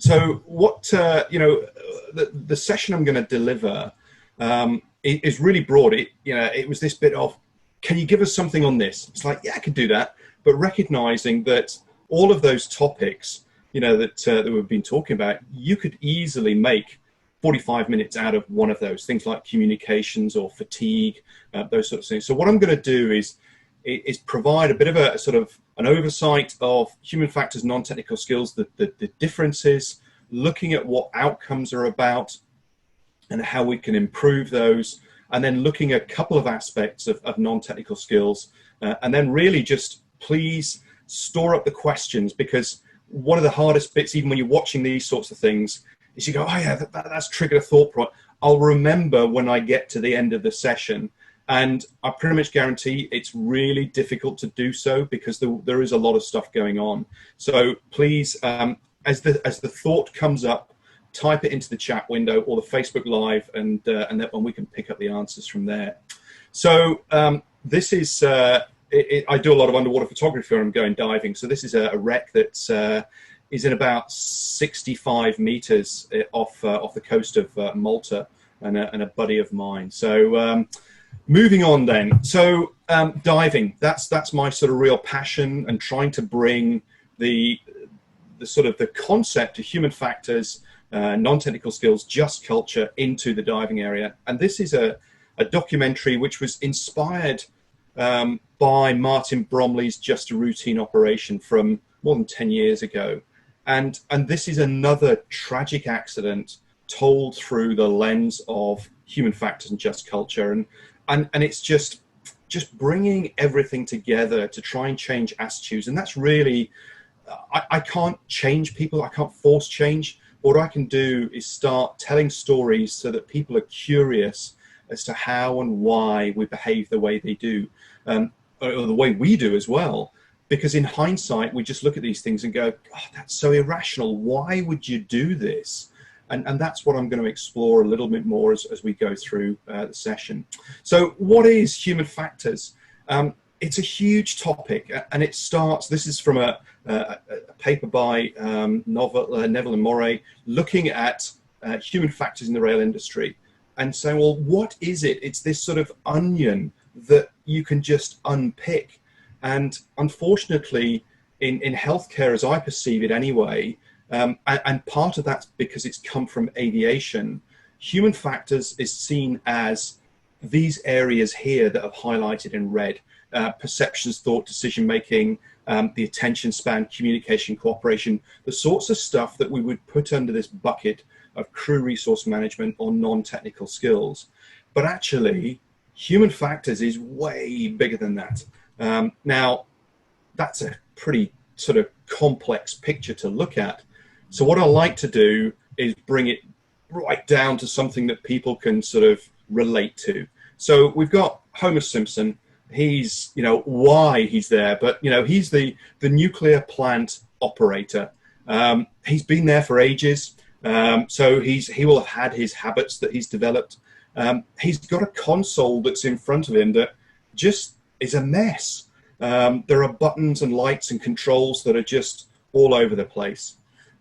So what, the session I'm going to deliver is really broad. It was this bit of, can you give us something on this? It's like, yeah, I could do that. But recognizing that all of those topics, that we've been talking about, you could easily make 45 minutes out of one of those things, like communications or fatigue, those sorts of things. So what I'm going to do is provide a bit of a sort of an oversight of human factors, non-technical skills, the differences, looking at what outcomes are about and how we can improve those, and then looking at a couple of aspects of non-technical skills, and then really just please store up the questions, because one of the hardest bits, even when you're watching these sorts of things, is you go, oh yeah, that's triggered a thought point. I'll remember when I get to the end of the session. And I pretty much guarantee it's really difficult to do so, because there is a lot of stuff going on. So please, as the thought comes up, type it into the chat window or the Facebook Live, and then we can pick up the answers from there. So this is, I do a lot of underwater photography when I'm going diving. So this is a wreck that's is in about 65 meters off the coast of Malta, and a buddy of mine. So moving on then. So diving, that's my sort of real passion, and trying to bring the sort of the concept of human factors, non-technical skills, just culture into the diving area. And this is a documentary which was inspired by Martin Bromley's Just a Routine Operation from more than 10 years ago. And this is another tragic accident told through the lens of human factors and just culture. And it's just bringing everything together to try and change attitudes. And that's really, I can't change people. I can't force change. What I can do is start telling stories so that people are curious as to how and why we behave the way they do, or the way we do as well. Because in hindsight, we just look at these things and go, oh, that's so irrational. Why would you do this? And that's what I'm going to explore a little bit more as we go through the session. So what is human factors? It's a huge topic, and it starts, this is from a paper by Neville and Moray, looking at human factors in the rail industry and saying, well, what is it? It's this sort of onion that you can just unpick. And unfortunately, in healthcare, as I perceive it anyway, and part of that's because it's come from aviation, human factors is seen as these areas here that I've highlighted in red: perceptions, thought, decision-making, the attention span, communication, cooperation, the sorts of stuff that we would put under this bucket of crew resource management or non-technical skills. But actually, human factors is way bigger than that. Now, that's a pretty sort of complex picture to look at. So what I like to do is bring it right down to something that people can sort of relate to. So we've got Homer Simpson. He's, why he's there, but, he's the nuclear plant operator. He's been there for ages. So he will have had his habits that he's developed. He's got a console that's in front of him that just is a mess. There are buttons and lights and controls that are just all over the place.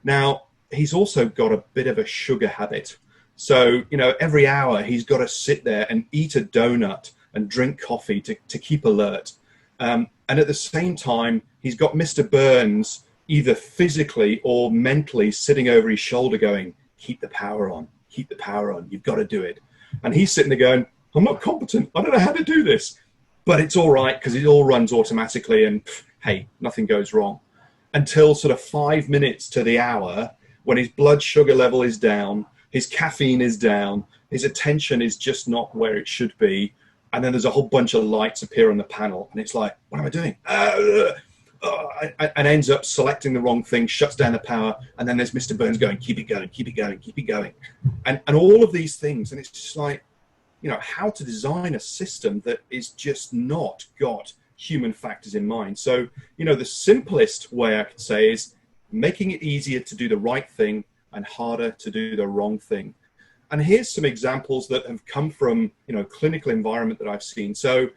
Now, he's also got a bit of a sugar habit. So, every hour he's got to sit there and eat a donut and drink coffee to keep alert. And at the same time, he's got Mr. Burns either physically or mentally sitting over his shoulder going, keep the power on, you've got to do it. And he's sitting there going, I'm not competent, I don't know how to do this. But it's all right because it all runs automatically, and hey, nothing goes wrong. Until sort of 5 minutes to the hour, when his blood sugar level is down, his caffeine is down, his attention is just not where it should be, and then there's a whole bunch of lights appear on the panel, and it's like, what am I doing? And ends up selecting the wrong thing, shuts down the power, and then there's Mr. Burns going, keep it going, keep it going, keep it going. And all of these things, and it's just like, how to design a system that is just not got human factors in mind. So, the simplest way I could say is making it easier to do the right thing and harder to do the wrong thing. And here's some examples that have come from, clinical environment that I've seen. So,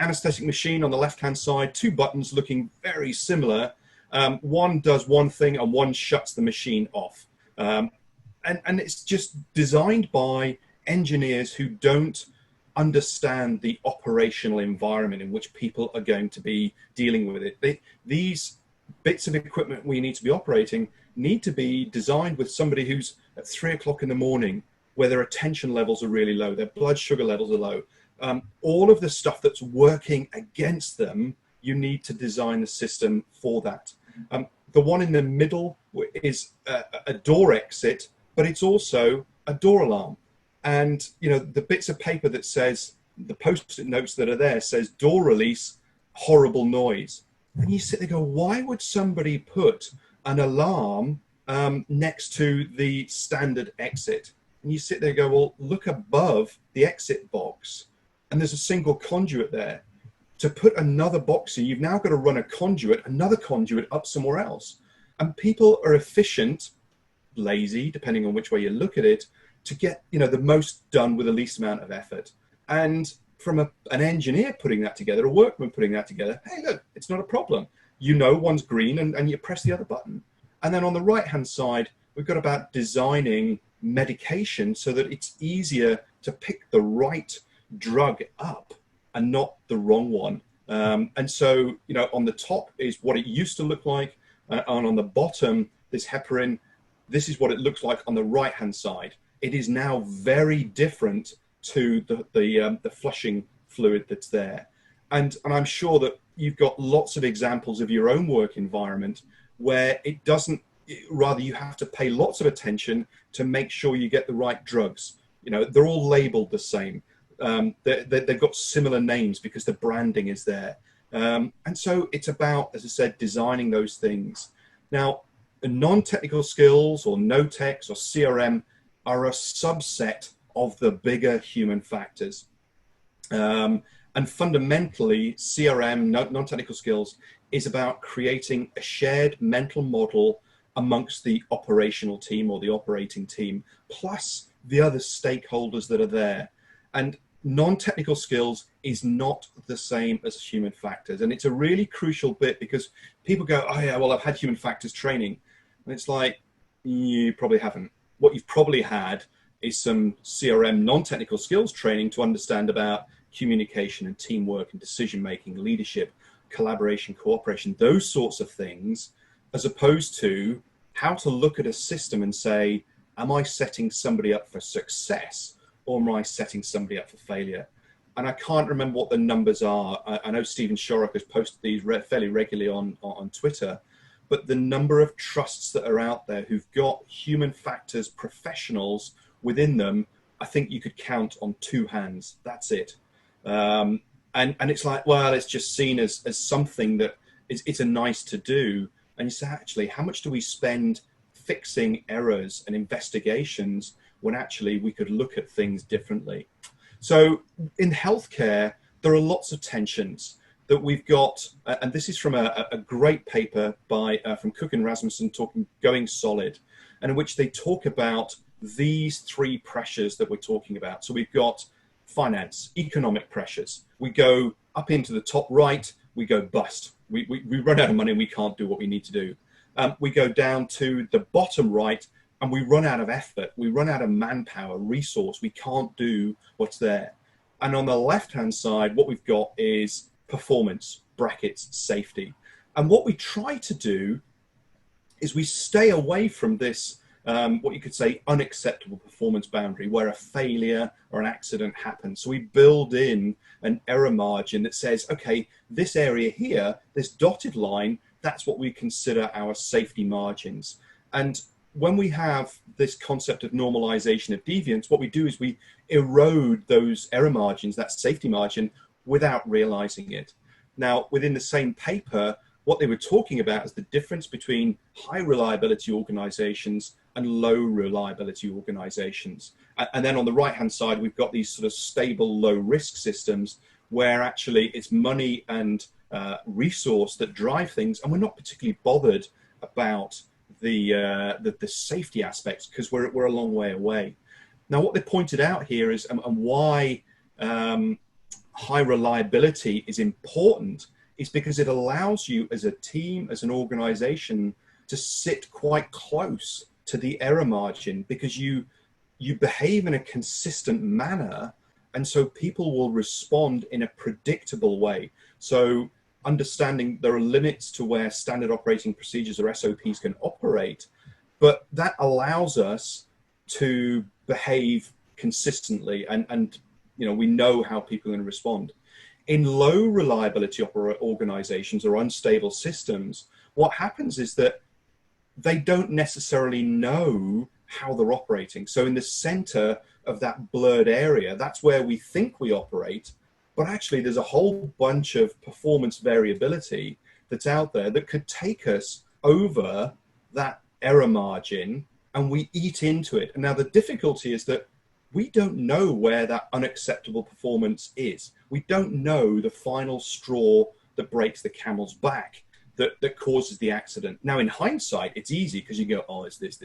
anesthetic machine on the left-hand side, two buttons looking very similar, One does one thing and one shuts the machine off. And it's just designed by engineers who don't understand the operational environment in which people are going to be dealing with it. These bits of equipment we need to be operating need to be designed with somebody who's at 3 o'clock in the morning, where their attention levels are really low, their blood sugar levels are low. All of the stuff that's working against them, you need to design the system for that. The one in the middle is a door exit, but it's also a door alarm. And, you know, the bits of paper that says, the post-it notes that are there says door release, horrible noise. And you sit there and go, why would somebody put an alarm next to the standard exit? And you sit there and go, well, look above the exit box and there's a single conduit there. To put another box in, you've now got to run a conduit, another conduit up somewhere else. And people are efficient, lazy, depending on which way you look at it, to get, you know, the most done with the least amount of effort. And from an engineer putting that together, a workman putting that together, hey, look, it's not a problem. You know one's green and you press the other button. And then on the right-hand side, we've got about designing medication so that it's easier to pick the right drug up and not the wrong one. And so, you know, on the top is what it used to look like, and on the bottom, this heparin, this is what it looks like on the right-hand side. It is now very different to the flushing fluid that's there. And I'm sure that you've got lots of examples of your own work environment where it doesn't, rather you have to pay lots of attention to make sure you get the right drugs. You know, they're all labeled the same. They've got similar names because the branding is there. And so it's about, as I said, designing those things. Now, non-technical skills or no-techs or CRM are a subset of the bigger human factors. And fundamentally, CRM, non-technical skills, is about creating a shared mental model amongst the operational team or the operating team, plus the other stakeholders that are there. And non-technical skills is not the same as human factors. And it's a really crucial bit because people go, oh yeah, well, I've had human factors training. And it's like, you probably haven't. What you've probably had is some CRM non-technical skills training to understand about communication and teamwork and decision-making, leadership, collaboration, cooperation, those sorts of things, as opposed to how to look at a system and say, am I setting somebody up for success or am I setting somebody up for failure? And I can't remember what the numbers are. I know Stephen Shorrock has posted these fairly regularly on Twitter, but the number of trusts that are out there who've got human factors professionals within them, I think you could count on 2 hands. That's it. And it's like, well, it's just seen as something that it's a nice to do. And you say, actually, how much do we spend fixing errors and investigations when actually we could look at things differently? So in healthcare, there are lots of tensions that we've got, and this is from a great paper by from Cook and Rasmussen talking Going Solid, and in which they talk about these 3 pressures that we're talking about. So we've got finance, economic pressures. We go up into the top right, we go bust. We run out of money and we can't do what we need to do. We go down to the bottom right and we run out of effort. We run out of manpower, resource. We can't do what's there. And on the left-hand side, what we've got is performance, brackets, safety. And what we try to do is we stay away from this, what you could say, unacceptable performance boundary where a failure or an accident happens. So we build in an error margin that says, okay, this area here, this dotted line, that's what we consider our safety margins. And when we have this concept of normalization of deviance, what we do is we erode those error margins, that safety margin, without realizing it. Now, within the same paper, what they were talking about is the difference between high reliability organizations and low reliability organizations. And then on the right-hand side, we've got these sort of stable, low risk systems where actually it's money and resource that drive things. And we're not particularly bothered about the safety aspects because we're a long way away. Now, what they pointed out here is, and why high reliability is important, is because it allows you as a team, as an organization, to sit quite close to the error margin, because you behave in a consistent manner, and so people will respond in a predictable way. So understanding there are limits to where standard operating procedures or SOPs can operate, but that allows us to behave consistently, and we know how people are going to respond. In low reliability organizations or unstable systems, what happens is that they don't necessarily know how they're operating. So in the center of that blurred area, that's where we think we operate, but actually there's a whole bunch of performance variability that's out there that could take us over that error margin, and we eat into it. And now the difficulty is that we don't know where that unacceptable performance is. We don't know the final straw that breaks the camel's back, that causes the accident. Now, in hindsight, it's easy because you go, oh, it's this.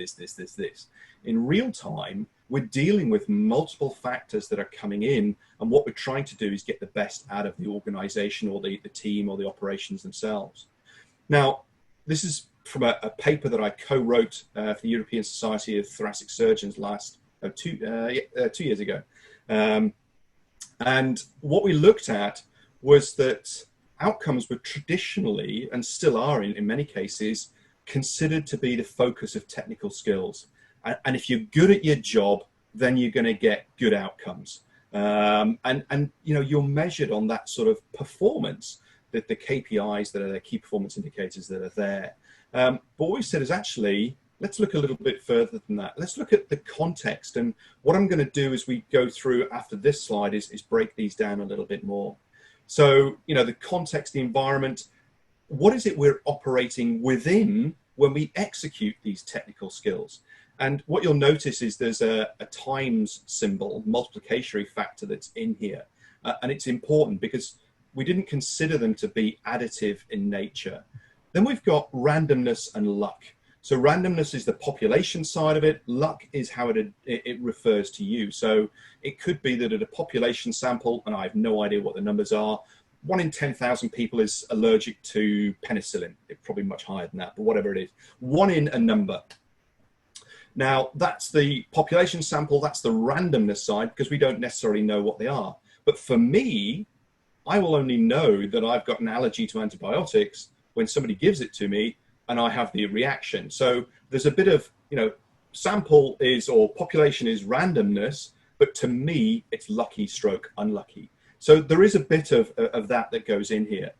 In real time, we're dealing with multiple factors that are coming in, and what we're trying to do is get the best out of the organization or the team or the operations themselves. Now, this is from a paper that I co-wrote for the European Society of Thoracic Surgeons 2 years ago. And what we looked at was that outcomes were traditionally, and still are in many cases, considered to be the focus of technical skills. And if you're good at your job, then you're going to get good outcomes. And you're measured on that sort of performance, that the KPIs that are the key performance indicators that are there. But what we said is, actually, let's look a little bit further than that. Let's look at the context. And what I'm going to do as we go through after this slide is break these down a little bit more. So, the context, the environment, what is it we're operating within when we execute these technical skills? And what you'll notice is there's a times symbol, multiplication factor that's in here. And it's important because we didn't consider them to be additive in nature. Then we've got randomness and luck. So randomness is the population side of it. Luck is how it refers to you. So it could be that at a population sample, and I have no idea what the numbers are, 1 in 10,000 people is allergic to penicillin. It's probably much higher than that, but whatever it is. 1 in a number. Now, that's the population sample. That's the randomness side, because we don't necessarily know what they are. But for me, I will only know that I've got an allergy to antibiotics when somebody gives it to me and I have the reaction. So there's a bit of, sample is, or population is randomness, but to me, it's lucky stroke unlucky. So there is a bit of that goes in here.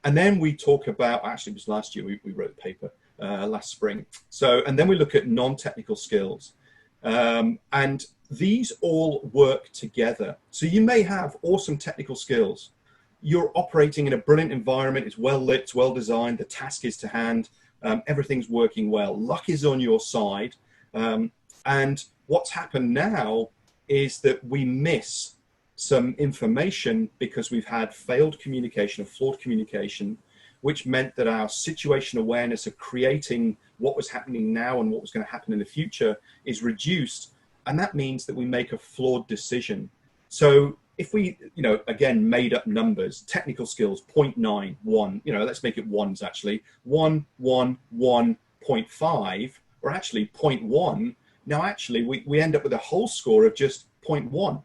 And then we talk about, actually it was last year, we wrote a paper last spring. So, and then we look at non-technical skills. And these all work together. So you may have awesome technical skills. You're operating in a brilliant environment. It's well lit, it's well designed. The task is to hand. Everything's working well. Luck is on your side. And what's happened now is that we miss some information because we've had failed communication or flawed communication, which meant that our situation awareness of creating what was happening now and what was going to happen in the future is reduced. And that means that we make a flawed decision. So if we, again, made up numbers, technical skills, 0.91, let's make it ones actually, 1, 1, 1.5, or actually 0.1. Now, actually, we end up with a whole score of just 0.1.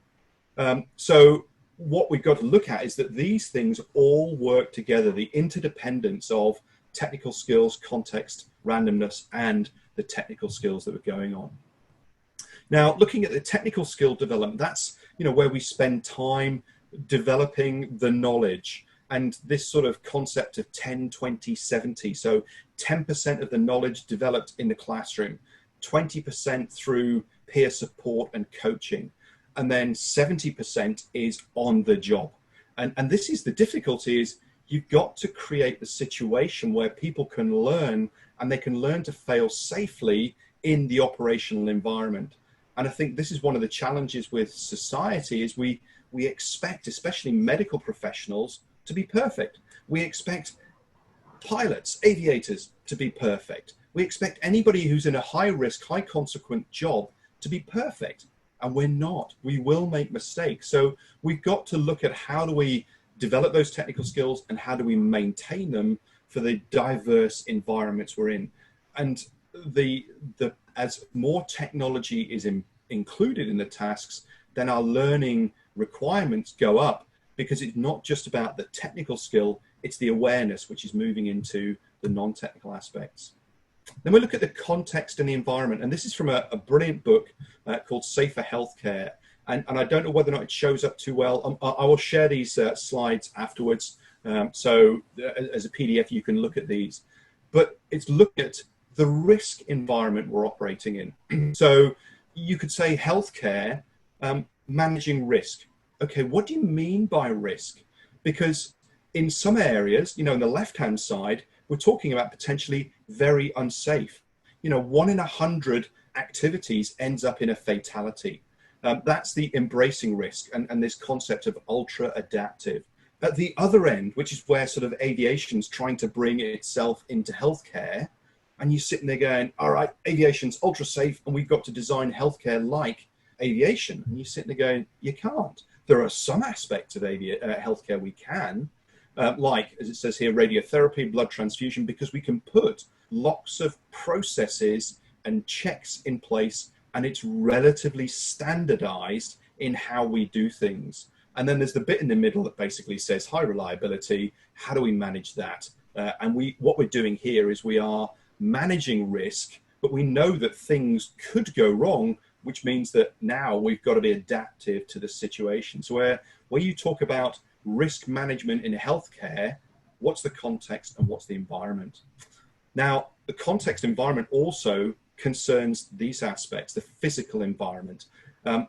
So what we've got to look at is that these things all work together, the interdependence of technical skills, context, randomness, and the technical skills that are going on. Now, looking at the technical skill development, that's where we spend time developing the knowledge, and this sort of concept of 10, 20, 70. So 10% of the knowledge developed in the classroom, 20% through peer support and coaching, and then 70% is on the job. And this is the difficulty, is you've got to create the situation where people can learn, and they can learn to fail safely in the operational environment. And I think this is one of the challenges with society, is we expect, especially medical professionals, to be perfect. We expect pilots, aviators to be perfect. We expect anybody who's in a high risk, high consequence job to be perfect. And we're not. We will make mistakes. So we've got to look at how do we develop those technical skills, and how do we maintain them for the diverse environments we're in. And as more technology is included in the tasks, then our learning requirements go up, because it's not just about the technical skill, it's the awareness which is moving into the non-technical aspects. Then we look at the context and the environment, and this is from a brilliant book called Safer Healthcare. And I don't know whether or not it shows up too well. I will share these slides afterwards. So as a PDF, you can look at these. But it's looking at the risk environment we're operating in. So you could say healthcare, managing risk. Okay, what do you mean by risk? Because in some areas, you know, in the left-hand side, we're talking about potentially very unsafe. You know, 1 in 100 activities ends up in a fatality. That's the embracing risk and this concept of ultra adaptive. At the other end, which is where sort of aviation's trying to bring itself into healthcare, and you're sitting there going, all right, aviation's ultra safe and we've got to design healthcare like aviation. And you're sitting there going, you can't. There are some aspects of healthcare we can, like, as it says here, radiotherapy, blood transfusion, because we can put lots of processes and checks in place, and it's relatively standardized in how we do things. And then there's the bit in the middle that basically says high reliability. How do we manage that? And what we're doing here is we are managing risk, but we know that things could go wrong, which means that now we've got to be adaptive to the situation. So where you talk about risk management in healthcare, what's the context and what's the environment? Now, the context environment also concerns these aspects, the physical environment.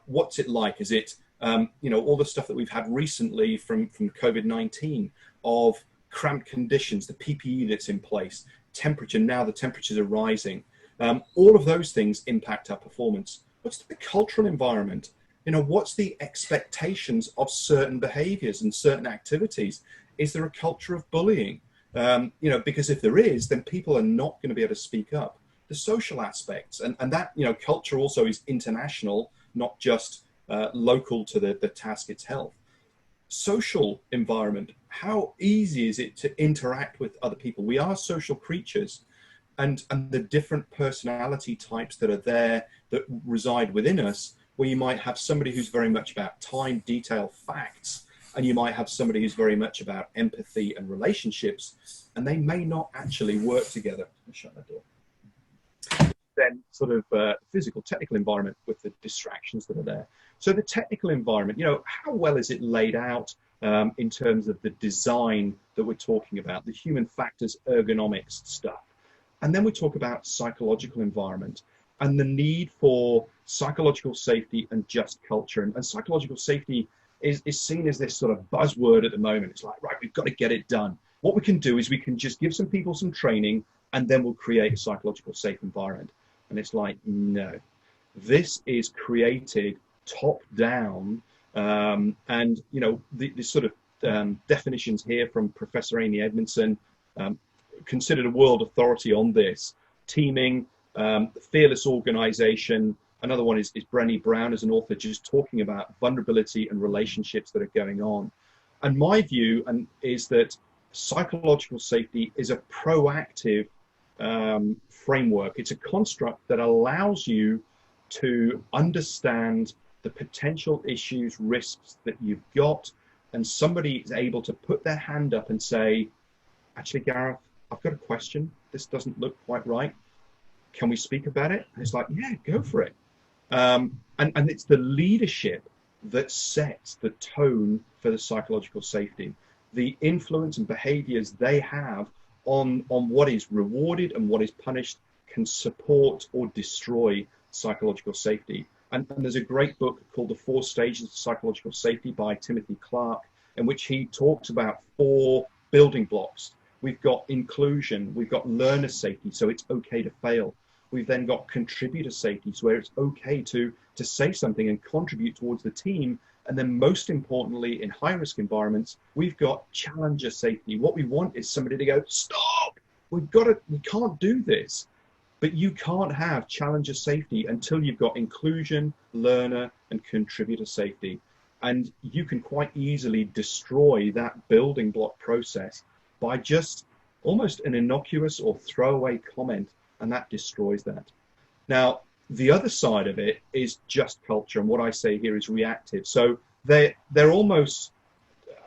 What's it like? Is it, you know, all the stuff that we've had recently from COVID-19 of cramped conditions, the PPE that's in place, temperature, now the temperatures are rising. All of those things impact our performance. What's the cultural environment? You know, what's the expectations of certain behaviors and certain activities? Is there a culture of bullying? You know, because if there is, then people are not going to be able to speak up. The social aspects, and that, you know, culture also is international, not just local to the task itself. Social environment, how easy is it to interact with other people? We are social creatures, and the different personality types that are there that reside within us, where you might have somebody who's very much about time, detail, facts, and you might have somebody who's very much about empathy and relationships, and they may not actually work together. I'll shut that door. Then sort of physical, technical environment with the distractions that are there. So the technical environment, you know, how well is it laid out in terms of the design that we're talking about, the human factors, ergonomics stuff. And then we talk about psychological environment and the need for psychological safety and just culture. And psychological safety is seen as this sort of buzzword at the moment. It's like, right, we've got to get it done. What we can do is we can just give some people some training and then we'll create a psychological safe environment. And it's like, no, this is created top down. And, you know, the sort of definitions here from Professor Amy Edmondson, considered a world authority on this. Teaming, fearless organization. Another one is Brené Brown as an author, just talking about vulnerability and relationships that are going on. And my view is that psychological safety is a proactive framework. It's a construct that allows you to understand the potential issues, risks that you've got, and somebody is able to put their hand up and say, actually, Gareth, I've got a question. This doesn't look quite right. Can we speak about it? And it's like, yeah, go for it. And it's the leadership that sets the tone for the psychological safety. The influence and behaviors they have on what is rewarded and what is punished can support or destroy psychological safety. And there's a great book called The 4 Stages of Psychological Safety by Timothy Clark, in which he talks about 4 building blocks. We've got inclusion, we've got learner safety, so it's okay to fail. We've then got contributor safety, so where it's okay to say something and contribute towards the team. And then most importantly, in high-risk environments, we've got challenger safety. What we want is somebody to go, stop, we can't do this. But you can't have challenger safety until you've got inclusion, learner, and contributor safety. And you can quite easily destroy that building block process by just almost an innocuous or throwaway comment, and that destroys that. Now, the other side of it is just culture, and what I say here is reactive. So they're almost,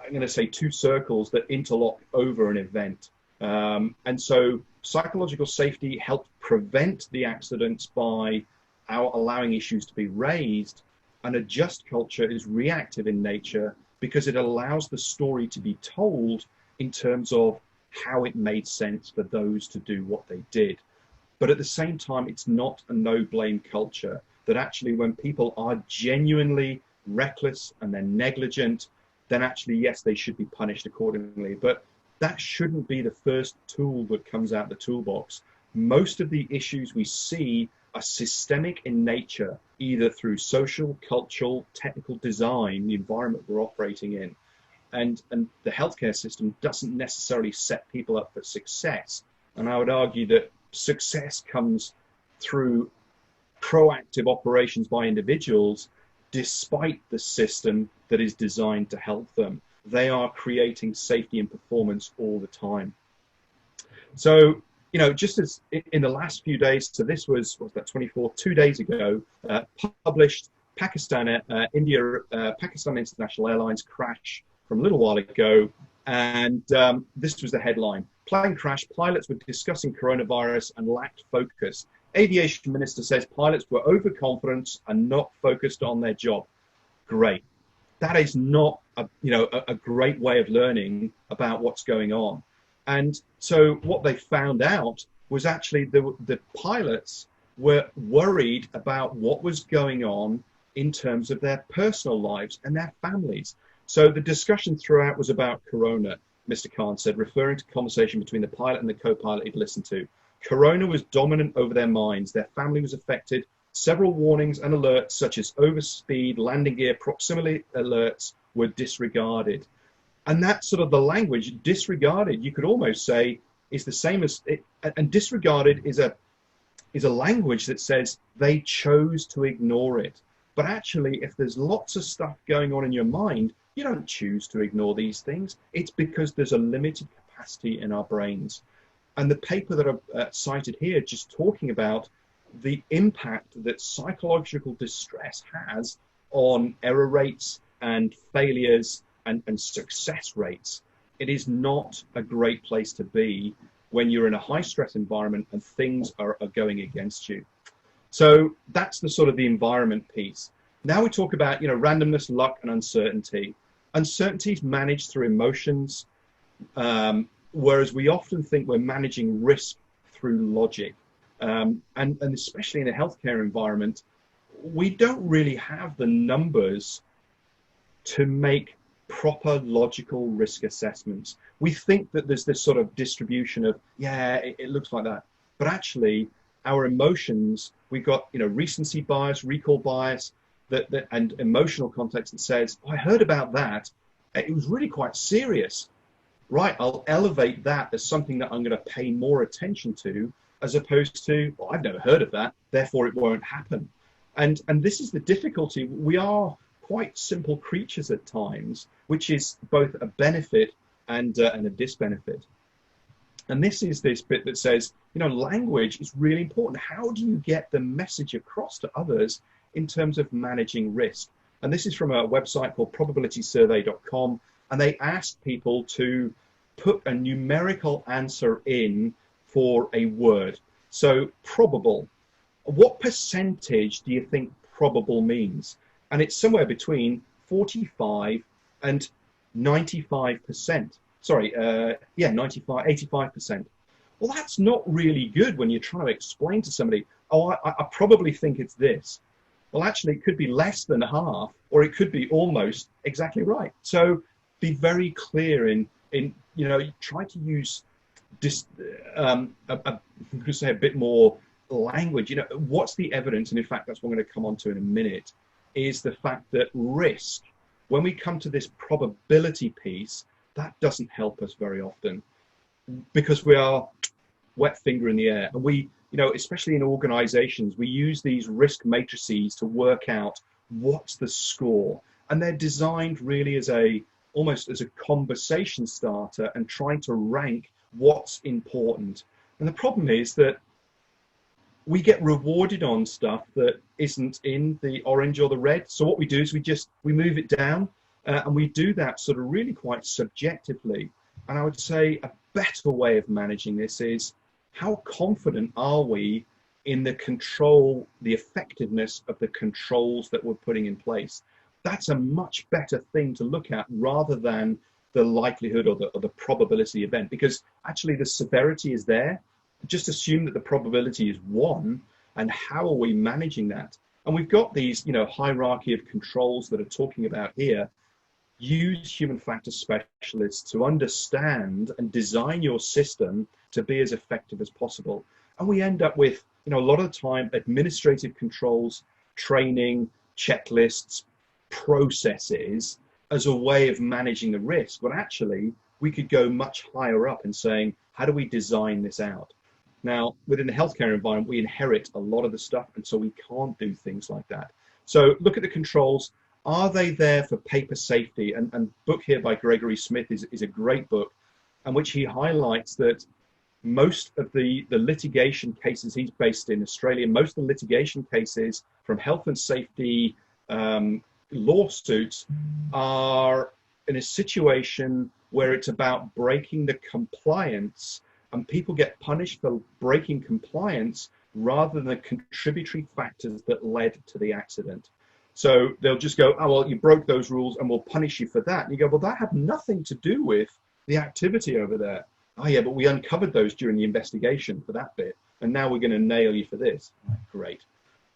I'm going to say, two circles that interlock over an event. And so psychological safety helps prevent the accidents by allowing issues to be raised, and a just culture is reactive in nature because it allows the story to be told in terms of how it made sense for those to do what they did. But at the same time, it's not a no-blame culture, that actually when people are genuinely reckless and they're negligent, then actually, yes, they should be punished accordingly. But that shouldn't be the first tool that comes out the toolbox. Most of the issues we see are systemic in nature, either through social, cultural, technical design, the environment we're operating in. And the healthcare system doesn't necessarily set people up for success. And I would argue that success comes through proactive operations by individuals, despite the system that is designed to help them. They are creating safety and performance all the time. So, you know, just as in the last few days, so this was, what's that, 2 days ago, published Pakistan International Airlines crash from a little while ago. And this was the headline: plane crash, pilots were discussing coronavirus and lacked focus. Aviation minister says pilots were overconfident and not focused on their job. Great. That is not a great way of learning about what's going on. And so what they found out was actually the pilots were worried about what was going on in terms of their personal lives and their families. So the discussion throughout was about corona, Mr. Khan said, referring to conversation between the pilot and the co-pilot he'd listened to. Corona was dominant over their minds. Their family was affected. Several warnings and alerts, such as overspeed, landing gear, proximity alerts, were disregarded. And that's sort of the language. Disregarded, you could almost say, is the same as it, and disregarded is a language that says they chose to ignore it. But actually, if there's lots of stuff going on in your mind, you don't choose to ignore these things. It's because there's a limited capacity in our brains. And the paper that I've cited here, just talking about the impact that psychological distress has on error rates and failures and success rates. It is not a great place to be when you're in a high stress environment and things are going against you. So that's the sort of the environment piece. Now we talk about, randomness, luck, and uncertainty. Uncertainty is managed through emotions, whereas we often think we're managing risk through logic. And especially in a healthcare environment, we don't really have the numbers to make proper logical risk assessments. We think that there's this sort of distribution of, it looks like that. But actually, our emotions, we've got, recency bias, recall bias, and emotional context that says, I heard about that. It was really quite serious. Right, I'll elevate that as something that I'm going to pay more attention to, as opposed to, well, I've never heard of that, therefore it won't happen. And this is the difficulty. We are quite simple creatures at times, which is both a benefit and a disbenefit. And this is this bit that says, language is really important. How do you get the message across to others in terms of managing risk? And this is from a website called probabilitysurvey.com. And they asked people to put a numerical answer in for a word. So probable. What percentage do you think probable means? And it's somewhere between 45 and 95%. Sorry, 85%. Well, that's not really good when you're trying to explain to somebody, I probably think it's this. Well, actually, it could be less than half, or it could be almost exactly right. So be very clear in try to use I'm going to say a bit more language. What's the evidence? And in fact, that's what I'm going to come on to in a minute, is the fact that risk, when we come to this probability piece, that doesn't help us very often, because we are wet finger in the air. And we, especially in organizations, we use these risk matrices to work out what's the score. And they're designed really as almost as a conversation starter and trying to rank what's important. And the problem is that we get rewarded on stuff that isn't in the orange or the red. So what we do is we move it down, and we do that sort of really quite subjectively. And I would say a better way of managing this is, how confident are we in the control, the effectiveness of the controls that we're putting in place? That's a much better thing to look at rather than the likelihood or the probability event, because actually the severity is there. Just assume that the probability is 1, and how are we managing that? And we've got these, hierarchy of controls that are talking about here. Use human factor specialists to understand and design your system to be as effective as possible. And we end up with, a lot of the time, administrative controls, training, checklists, processes as a way of managing the risk. But actually, we could go much higher up in saying, how do we design this out? Now, within the healthcare environment, we inherit a lot of the stuff, and so we can't do things like that. So look at the controls. Are they there for paper safety? And book here by Gregory Smith is a great book, in which he highlights that most of the litigation cases, he's based in Australia, most of the litigation cases from health and safety lawsuits are in a situation where it's about breaking the compliance, and people get punished for breaking compliance rather than the contributory factors that led to the accident. So they'll just go, oh, well, you broke those rules and we'll punish you for that. And you go, well, that had nothing to do with the activity over there. Oh, yeah, but we uncovered those during the investigation for that bit, and now we're going to nail you for this. Great.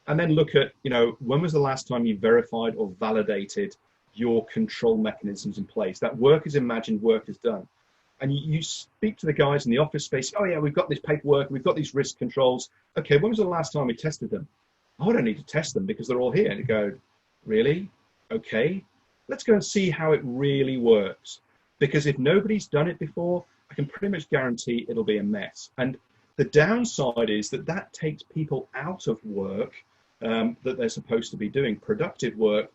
And then look at, when was the last time you verified or validated your control mechanisms in place? That work is imagined, work is done. And you speak to the guys in the office space, oh yeah, we've got this paperwork, we've got these risk controls. Okay, when was the last time we tested them? Oh, I don't need to test them because they're all here. And you go, really? Okay, let's go and see how it really works. Because if nobody's done it before, I can pretty much guarantee it'll be a mess. And the downside is that takes people out of work that they're supposed to be doing, productive work,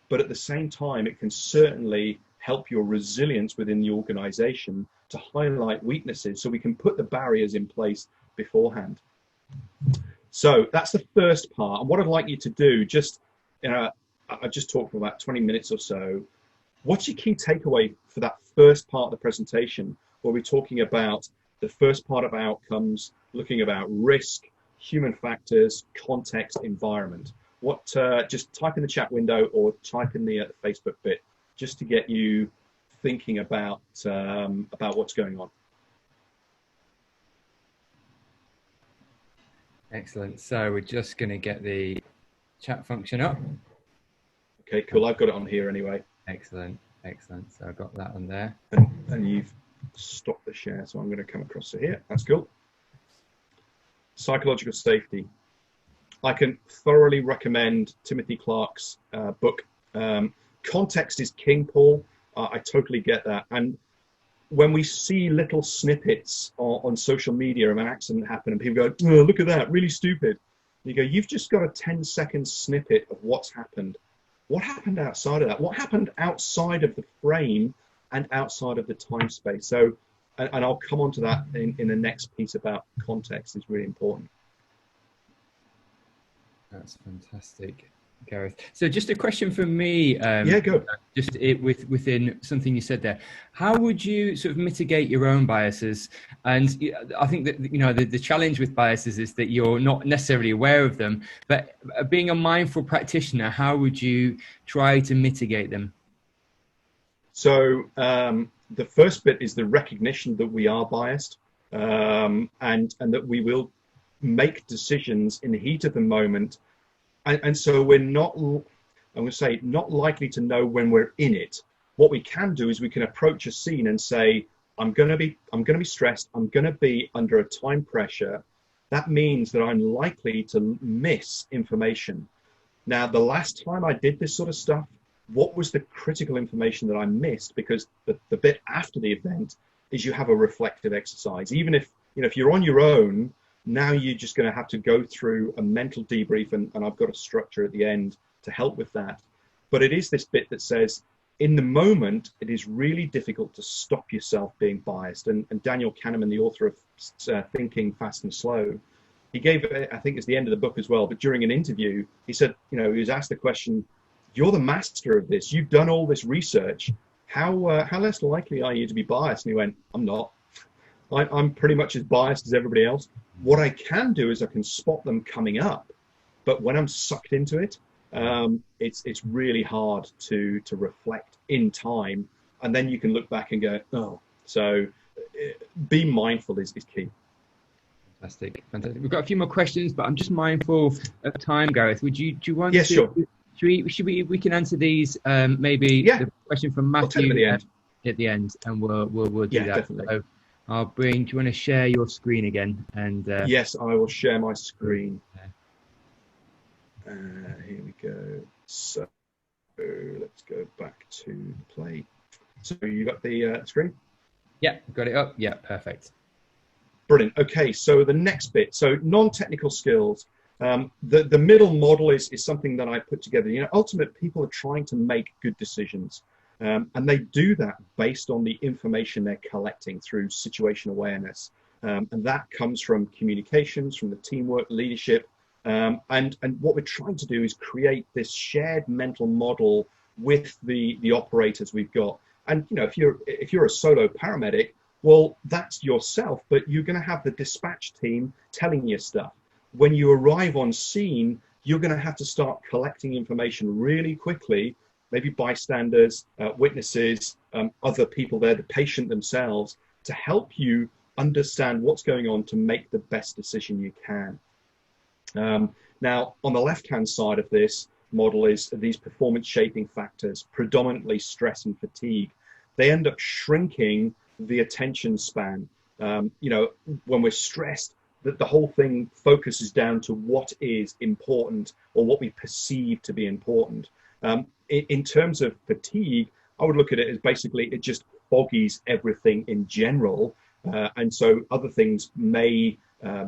but at the same time, it can certainly help your resilience within the organization to highlight weaknesses so we can put the barriers in place beforehand. So that's the first part. And what I'd like you to do, I just talked for about 20 minutes or so. What's your key takeaway for that first part of the presentation, where we're talking about the first part of outcomes, looking about risk, human factors, context, environment? What, just type in the chat window or type in the Facebook bit, just to get you thinking about what's going on. Excellent. So we're just going to get the chat function up. Okay, cool. I've got it on here anyway. Excellent. Excellent. So I've got that on there. And you've stopped the share, so I'm going to come across to here. That's cool. Psychological safety. I can thoroughly recommend Timothy Clark's book. Context is king, Paul. I totally get that. And when we see little snippets on social media of an accident happen and people go, oh, look at that, really stupid. And you go, you've just got a 10-second snippet of what's happened. What happened outside of that? What happened outside of the frame and outside of the time space? So, and I'll come on to that in the next piece about context is really important. That's fantastic, Gareth. So just a question from me. Yeah, go. Just within something you said there. How would you sort of mitigate your own biases? And I think that, the challenge with biases is that you're not necessarily aware of them, but being a mindful practitioner, how would you try to mitigate them? So the first bit is the recognition that we are biased, and that we will make decisions in the heat of the moment. And so we're not, I'm going to say, not likely to know when we're in it. What we can do is we can approach a scene and say, I'm going to be stressed. I'm going to be under a time pressure. That means that I'm likely to miss information. Now, the last time I did this sort of stuff, what was the critical information that I missed? Because the bit after the event is you have a reflective exercise. Even if, if you're on your own, now you're just going to have to go through a mental debrief, and I've got a structure at the end to help with that. But it is this bit that says, in the moment, it is really difficult to stop yourself being biased. And Daniel Kahneman, the author of Thinking Fast and Slow, he gave, I think it's the end of the book as well, but during an interview, he said, you know, he was asked the question, you're the master of this. You've done all this research. How less likely are you to be biased? And he went, I'm not. I'm pretty much as biased as everybody else. What I can do is I can spot them coming up. But when I'm sucked into it, it's really hard to reflect in time, and then you can look back and go, oh. So be mindful is key. Fantastic. We've got a few more questions, but I'm just mindful of time, Gareth. Do you want yes, to? Sure. We can answer these maybe the question from Matthew at the end, and we'll do that. Definitely. So do you want to share your screen again? And yes, I will share my screen. Here we go. So let's go back to play. So you got the screen? Yeah, got it up. Yeah, perfect. Brilliant. Okay, so the next bit. So non-technical skills. The middle model is something that I put together. You know, ultimately, people are trying to make good decisions, and they do that based on the information they're collecting through situational awareness, and that comes from communications, from the teamwork, leadership. And what we're trying to do is create this shared mental model with the operators we've got. And you know, if you're a solo paramedic, well, that's yourself, but you're going to have the dispatch team telling you stuff. When you arrive on scene, you're going to have to start collecting information really quickly, maybe bystanders, witnesses, other people there, the patient themselves, to help you understand what's going on to make the best decision you can. Now, on the left-hand side of this model is these performance shaping factors, predominantly stress and fatigue. They end up shrinking the attention span. You know, when we're stressed, the whole thing focuses down to what is important or what we perceive to be important. In terms of fatigue, I would look at it as basically it just foggies everything in general. And so other things may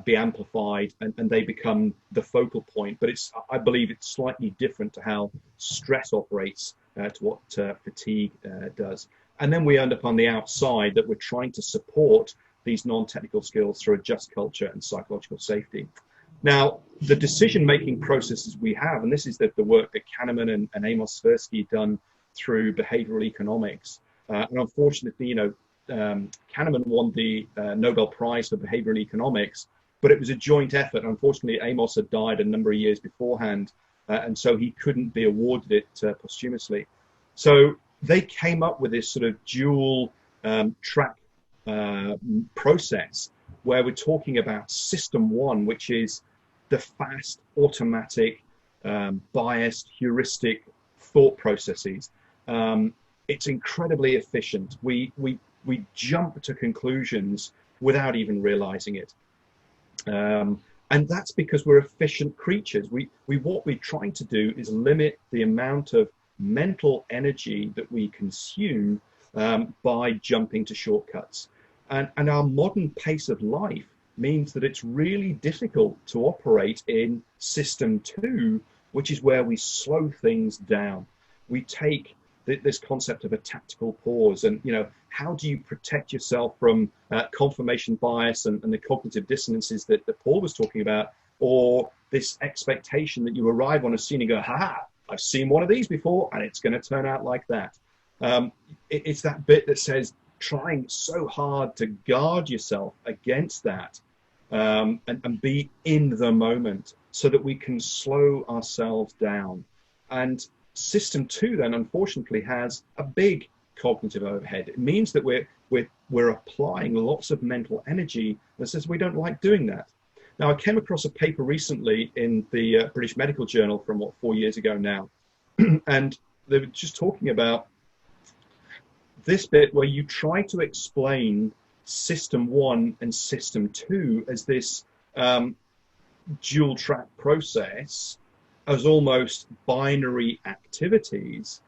be amplified and they become the focal point. But I believe it's slightly different to how stress operates to what fatigue does. And then we end up on the outside that we're trying to support these non-technical skills through a just culture and psychological safety. Now, the decision-making processes we have, and this is the work that Kahneman and Amos Tversky done through behavioral economics. And unfortunately, you know, Kahneman won the Nobel Prize for behavioral economics, but it was a joint effort. Unfortunately, Amos had died a number of years beforehand, and so he couldn't be awarded it posthumously. So they came up with this sort of dual track process where we're talking about system one, which is the fast, automatic, biased, heuristic thought processes. It's incredibly efficient. We jump to conclusions without even realizing it. And that's because we're efficient creatures. What we're trying to do is limit the amount of mental energy that we consume by jumping to shortcuts. And our modern pace of life means that it's really difficult to operate in system two, which is where we slow things down. We take this concept of a tactical pause, and you know, how do you protect yourself from confirmation bias and the cognitive dissonances that Paul was talking about, or this expectation that you arrive on a scene and go, ha, I've seen one of these before and it's going to turn out like that. It's that bit that says trying so hard to guard yourself against that and be in the moment so that we can slow ourselves down. And system two then unfortunately has a big cognitive overhead. It means that we're applying lots of mental energy that says we don't like doing that. Now, I came across a paper recently in the British Medical Journal from 4 years ago now, and they were just talking about this bit where you try to explain system one and system two as this dual track process as almost binary activities,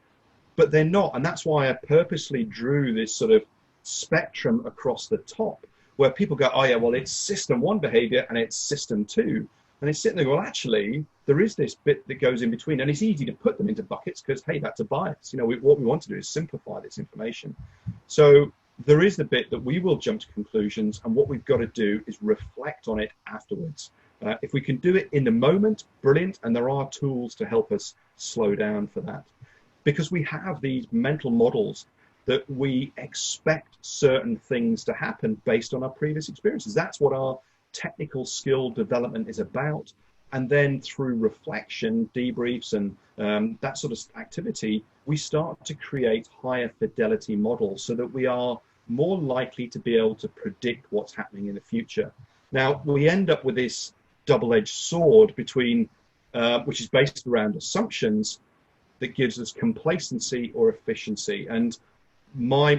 but they're not. And that's why I purposely drew this sort of spectrum across the top where people go, oh yeah, well, it's system one behavior and it's system two. And it's sitting there, well, actually, there is this bit that goes in between, and it's easy to put them into buckets because, hey, that's a bias. You know, what we want to do is simplify this information. So there is the bit that we will jump to conclusions, and what we've got to do is reflect on it afterwards. If we can do it in the moment, brilliant, and there are tools to help us slow down for that. Because we have these mental models that we expect certain things to happen based on our previous experiences. That's what our technical skill development is about. And then through reflection, debriefs, and that sort of activity, we start to create higher fidelity models so that we are more likely to be able to predict what's happening in the future. Now, we end up with this double-edged sword between, which is based around assumptions, that gives us complacency or efficiency. And my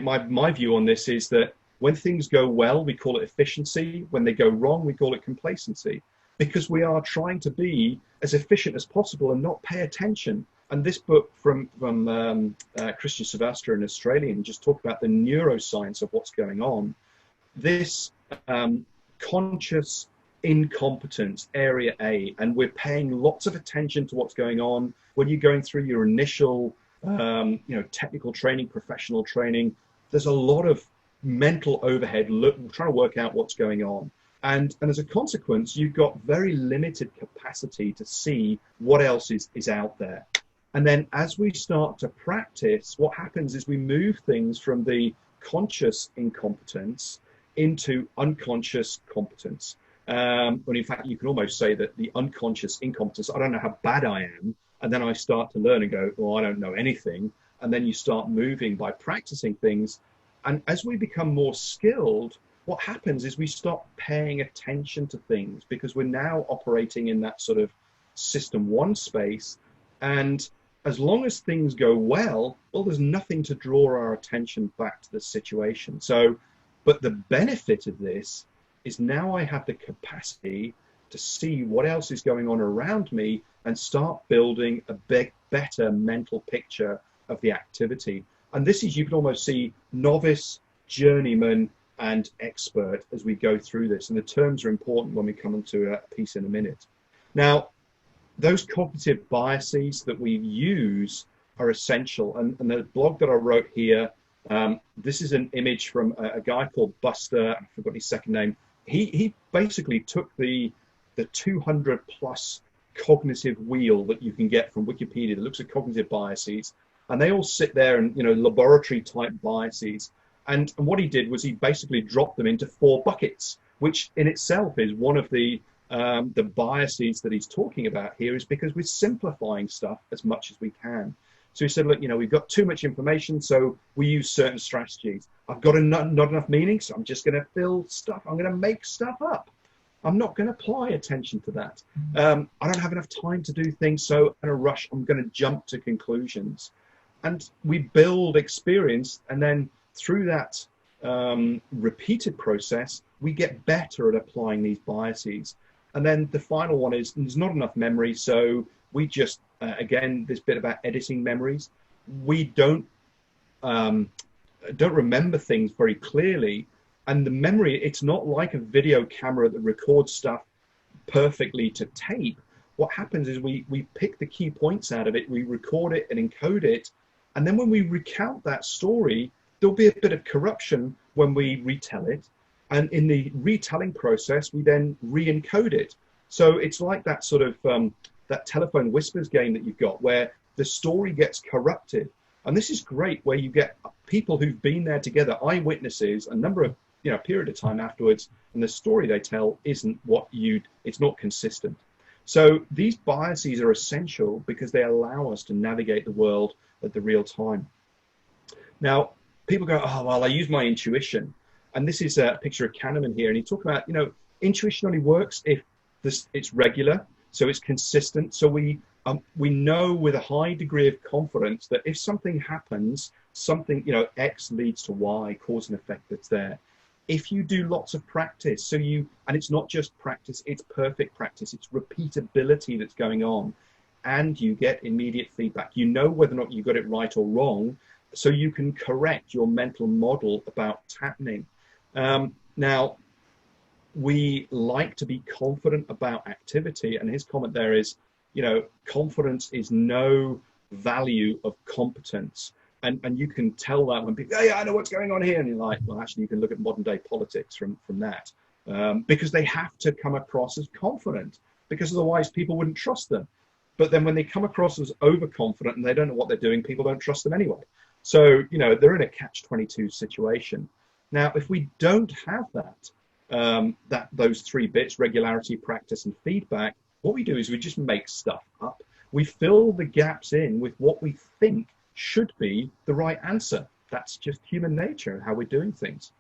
view on this is that when things go well, we call it efficiency. When they go wrong, we call it complacency, because we are trying to be as efficient as possible and not pay attention. And this book from Christian Savastra, an Australian, just talked about the neuroscience of what's going on. This conscious incompetence, area A, and we're paying lots of attention to what's going on when you're going through your initial technical training, professional training. There's a lot of mental overhead trying to work out what's going on, and as a consequence, you've got very limited capacity to see what else is out there. And then as we start to practice, what happens is we move things from the conscious incompetence into unconscious competence. When in fact, you can almost say that the unconscious incompetence, I don't know how bad I am. And then I start to learn and go, oh, I don't know anything. And then you start moving by practicing things. And as we become more skilled, what happens is we stop paying attention to things because we're now operating in that sort of system one space. And as long as things go well, there's nothing to draw our attention back to the situation. So, but the benefit of this is now I have the capacity to see what else is going on around me and start building a better mental picture of the activity. And this is, you can almost see novice, journeyman, and expert as we go through this. And the terms are important when we come into a piece in a minute. Now, those cognitive biases that we use are essential. And the blog that I wrote here, this is an image from a guy called Buster, I forgot his second name. He basically took the 200 plus cognitive wheel that you can get from Wikipedia that looks at cognitive biases, and they all sit there and, laboratory type biases. And what he did was he basically dropped them into 4 buckets, which in itself is one of the biases that he's talking about here, is because we're simplifying stuff as much as we can. So he said, look, we've got too much information, so we use certain strategies. I've got not enough meaning, so I'm just going to fill stuff. I'm going to make stuff up. I'm not going to apply attention to that. I don't have enough time to do things, so in a rush, I'm going to jump to conclusions. And we build experience, and then through that repeated process, we get better at applying these biases. And then the final one is there's not enough memory, so we just, again, this bit about editing memories, we don't remember things very clearly. And the memory, it's not like a video camera that records stuff perfectly to tape. What happens is we pick the key points out of it, we record it and encode it. And then when we recount that story, there'll be a bit of corruption when we retell it. And in the retelling process, we then re-encode it. So it's like that sort of, that telephone whispers game that you've got where the story gets corrupted. And this is great where you get people who've been there together, eyewitnesses, a number of, period of time afterwards, and the story they tell isn't it's not consistent. So these biases are essential because they allow us to navigate the world at the real time. Now, people go, oh, well, I use my intuition. And this is a picture of Kahneman here. And he talked about, intuition only works if it's regular, so it's consistent. So we know with a high degree of confidence that if something happens, something, X leads to Y, cause and effect that's there. If you do lots of practice, and it's not just practice, it's perfect practice, it's repeatability that's going on, and you get immediate feedback. You know whether or not you got it right or wrong, so you can correct your mental model about what's happening. Now, we like to be confident about activity. And his comment there is, you know, confidence is no value of competence. And you can tell that when people, yeah, I know what's going on here. And you're like, well, actually, you can look at modern day politics from that, because they have to come across as confident, because otherwise people wouldn't trust them. But then when they come across as overconfident and they don't know what they're doing, people don't trust them anyway. So, you know, they're in a catch-22 situation. Now, if we don't have that, those three bits, regularity, practice, and feedback, what we do is we just make stuff up. We fill the gaps in with what we think should be the right answer. That's just human nature and how we're doing things.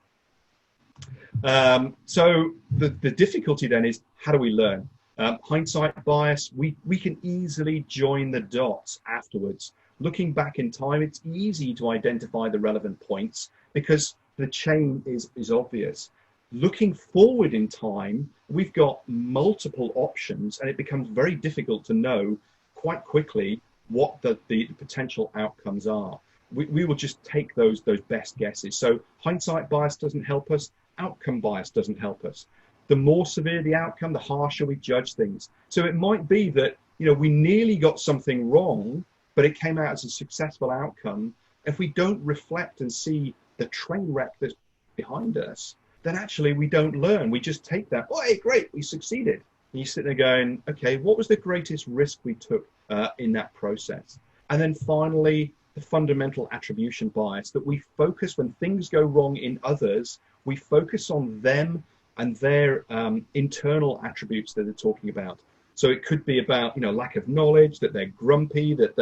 So the difficulty then is, how do we learn? Hindsight bias, we can easily join the dots afterwards. Looking back in time, it's easy to identify the relevant points because the chain is obvious. Looking forward in time, we've got multiple options, and it becomes very difficult to know quite quickly what the potential outcomes are. We will just take those best guesses. So hindsight bias doesn't help us. Outcome bias doesn't help us. The more severe the outcome, the harsher we judge things. So it might be that, you know, we nearly got something wrong, but it came out as a successful outcome. If we don't reflect and see the train wreck that's behind us, then actually we don't learn. We just take that, oh, hey, great, we succeeded. And you sit there going, okay, what was the greatest risk we took in that process? And then finally, the fundamental attribution bias, that we focus when things go wrong in others, we focus on them and their internal attributes that they're talking about. So it could be about, you know, lack of knowledge, that they're grumpy, that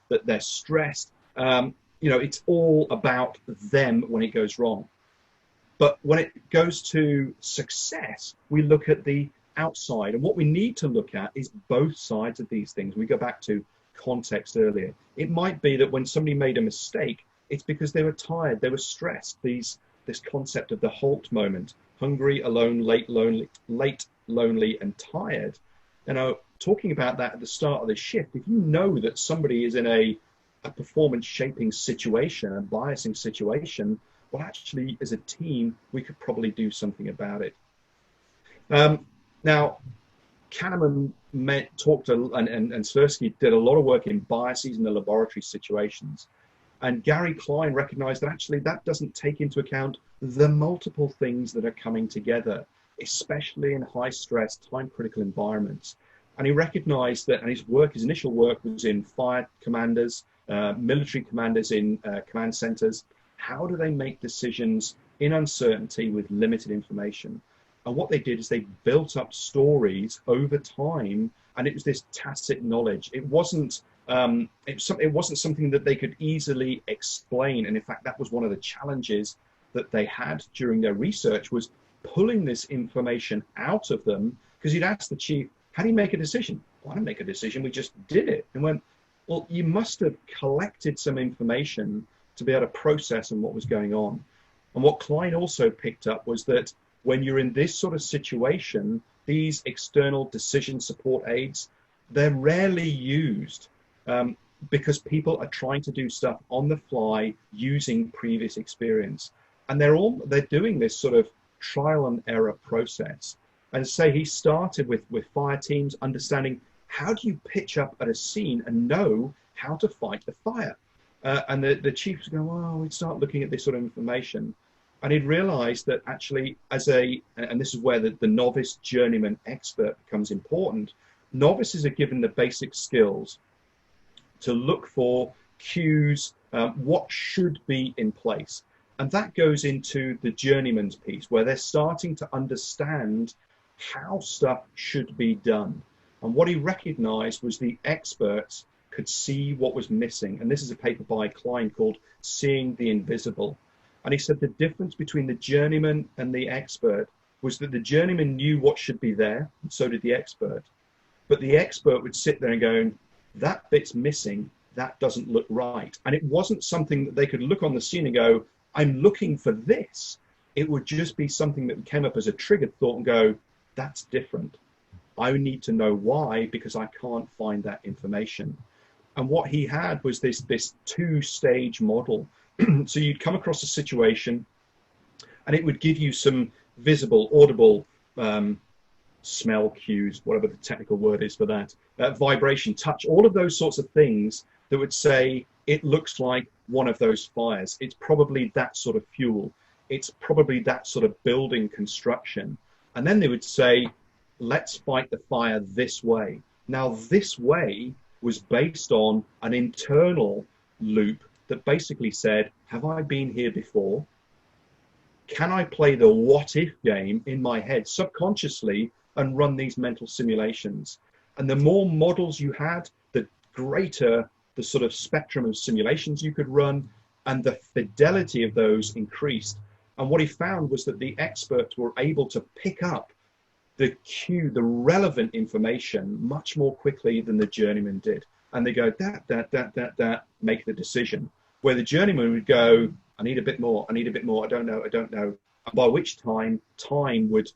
they're stressed. You know, it's all about them when it goes wrong. But when it goes to success, we look at the outside. And what we need to look at is both sides of these things. We go back to context earlier. It might be that when somebody made a mistake, it's because they were tired, they were stressed. This concept of the halt moment, hungry, alone, late, lonely, and tired. You know, talking about that at the start of the shift, if you know that somebody is in a performance shaping situation, a biasing situation, well, actually, as a team, we could probably do something about it. Now, Kahneman talked and Tversky did a lot of work in biases in the laboratory situations. And Gary Klein recognized that actually that doesn't take into account the multiple things that are coming together, especially in high stress, time critical environments. And he recognized that, and his initial work was in fire commanders, military commanders in command centers. How do they make decisions in uncertainty with limited information? And what they did is they built up stories over time, and it was this tacit knowledge. It wasn't something that they could easily explain. And in fact, that was one of the challenges that they had during their research, was pulling this information out of them. Because you'd ask the chief, how do you make a decision? Well, I didn't make a decision, we just did it. And went, well, you must have collected some information to be able to process on what was going on. And what Klein also picked up was that when you're in this sort of situation, these external decision support aids, they're rarely used because people are trying to do stuff on the fly using previous experience. And they're doing this sort of trial and error process. And say he started with fire teams, understanding how do you pitch up at a scene and know how to fight the fire? And the chiefs go, oh, we'd start looking at this sort of information. And he'd realized that actually and this is where the novice, journeyman, expert becomes important. Novices are given the basic skills to look for cues, what should be in place. And that goes into the journeyman's piece, where they're starting to understand how stuff should be done. And what he recognized was the experts could see what was missing. And this is a paper by Klein called Seeing the Invisible. And he said the difference between the journeyman and the expert was that the journeyman knew what should be there, and so did the expert. But the expert would sit there and go, that bit's missing, that doesn't look right. And it wasn't something that they could look on the scene and go, I'm looking for this. It would just be something that came up as a triggered thought and go, that's different. I need to know why, because I can't find that information. And what he had was this two-stage model. So you'd come across a situation and it would give you some visible, audible smell cues, whatever the technical word is for that, vibration, touch, all of those sorts of things that would say, it looks like one of those fires. It's probably that sort of fuel. It's probably that sort of building construction. And then they would say, let's fight the fire this way. Now, this way was based on an internal loop that basically said, have I been here before? Can I play the what if game in my head subconsciously and run these mental simulations? And the more models you had, the greater the sort of spectrum of simulations you could run, and the fidelity of those increased. And what he found was that the experts were able to pick up the cue, the relevant information much more quickly than the journeyman did. And they go, that, make the decision. Where the journeyman would go, I need a bit more, I need a bit more, I don't know. And by which time would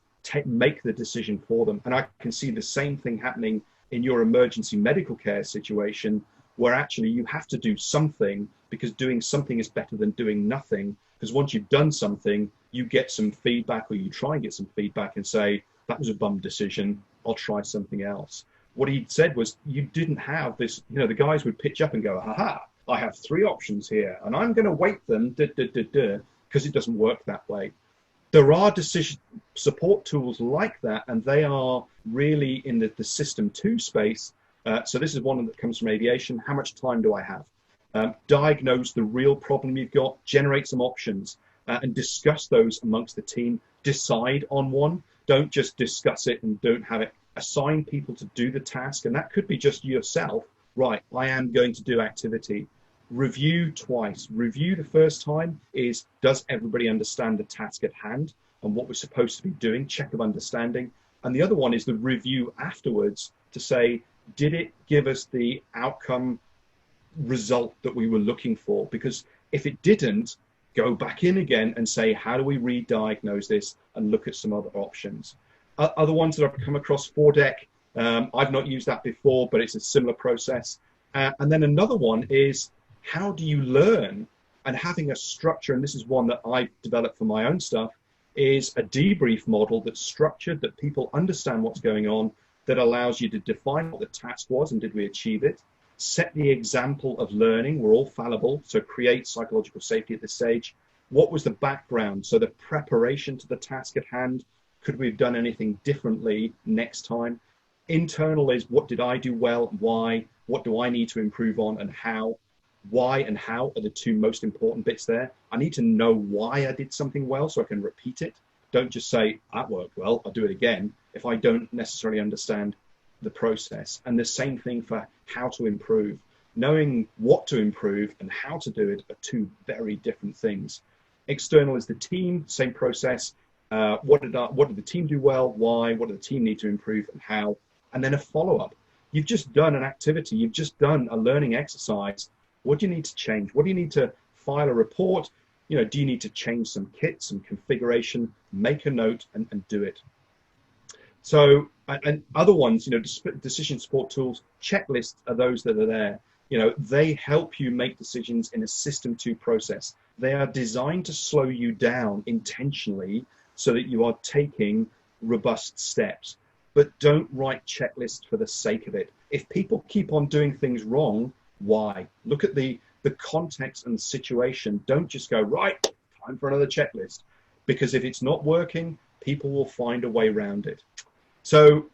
make the decision for them. And I can see the same thing happening in your emergency medical care situation, where actually you have to do something, because doing something is better than doing nothing. Because once you've done something, you get some feedback, or you try and get some feedback and say, that was a bum decision, I'll try something else. What he said was, you didn't have this, the guys would pitch up and go, haha, I have 3 options here, and I'm going to weight them, because it doesn't work that way. There are decision support tools like that, and they are really in the system 2 space. So this is one that comes from aviation. How much time do I have? Diagnose the real problem you've got, generate some options, and discuss those amongst the team. Decide on one. Don't just discuss it and don't have it. Assign people to do the task, and that could be just yourself. Right, I am going to do activity. Review twice. Review the first time is, does everybody understand the task at hand and what we're supposed to be doing? Check of understanding. And the other one is the review afterwards to say, did it give us the outcome result that we were looking for? Because if it didn't, go back in again and say, how do we re-diagnose this and look at some other options? Other ones that I've come across, 4-deck, I've not used that before, but it's a similar process. And then another one is, how do you learn? And having a structure, and this is one that I've developed for my own stuff, is a debrief model that's structured, that people understand what's going on, that allows you to define what the task was and did we achieve it, set the example of learning, we're all fallible, so create psychological safety at this stage. What was the background? So the preparation to the task at hand, could we have done anything differently next time? Internal is, what did I do well, why, what do I need to improve on, and how? Why and how are the 2 most important bits there. I need to know why I did something well so I can repeat it. Don't just say, that worked well, I'll do it again, if I don't necessarily understand the process. And the same thing for how to improve. Knowing what to improve and how to do it are 2 very different things. External is the team, same process. What did the team do well, why, what do the team need to improve, and how? And then a follow-up. You've just done an activity, you've just done a learning exercise. What do you need to change? What do you need to file a report? Do you need to change some kit, some configuration, make a note and do it? So, and other ones, decision support tools, checklists are those that are there. They help you make decisions in a system 2 process. They are designed to slow you down intentionally so that you are taking robust steps. But don't write checklists for the sake of it. If people keep on doing things wrong, why? Look at the context and the situation. Don't just go, right, time for another checklist. Because if it's not working, people will find a way around it. So,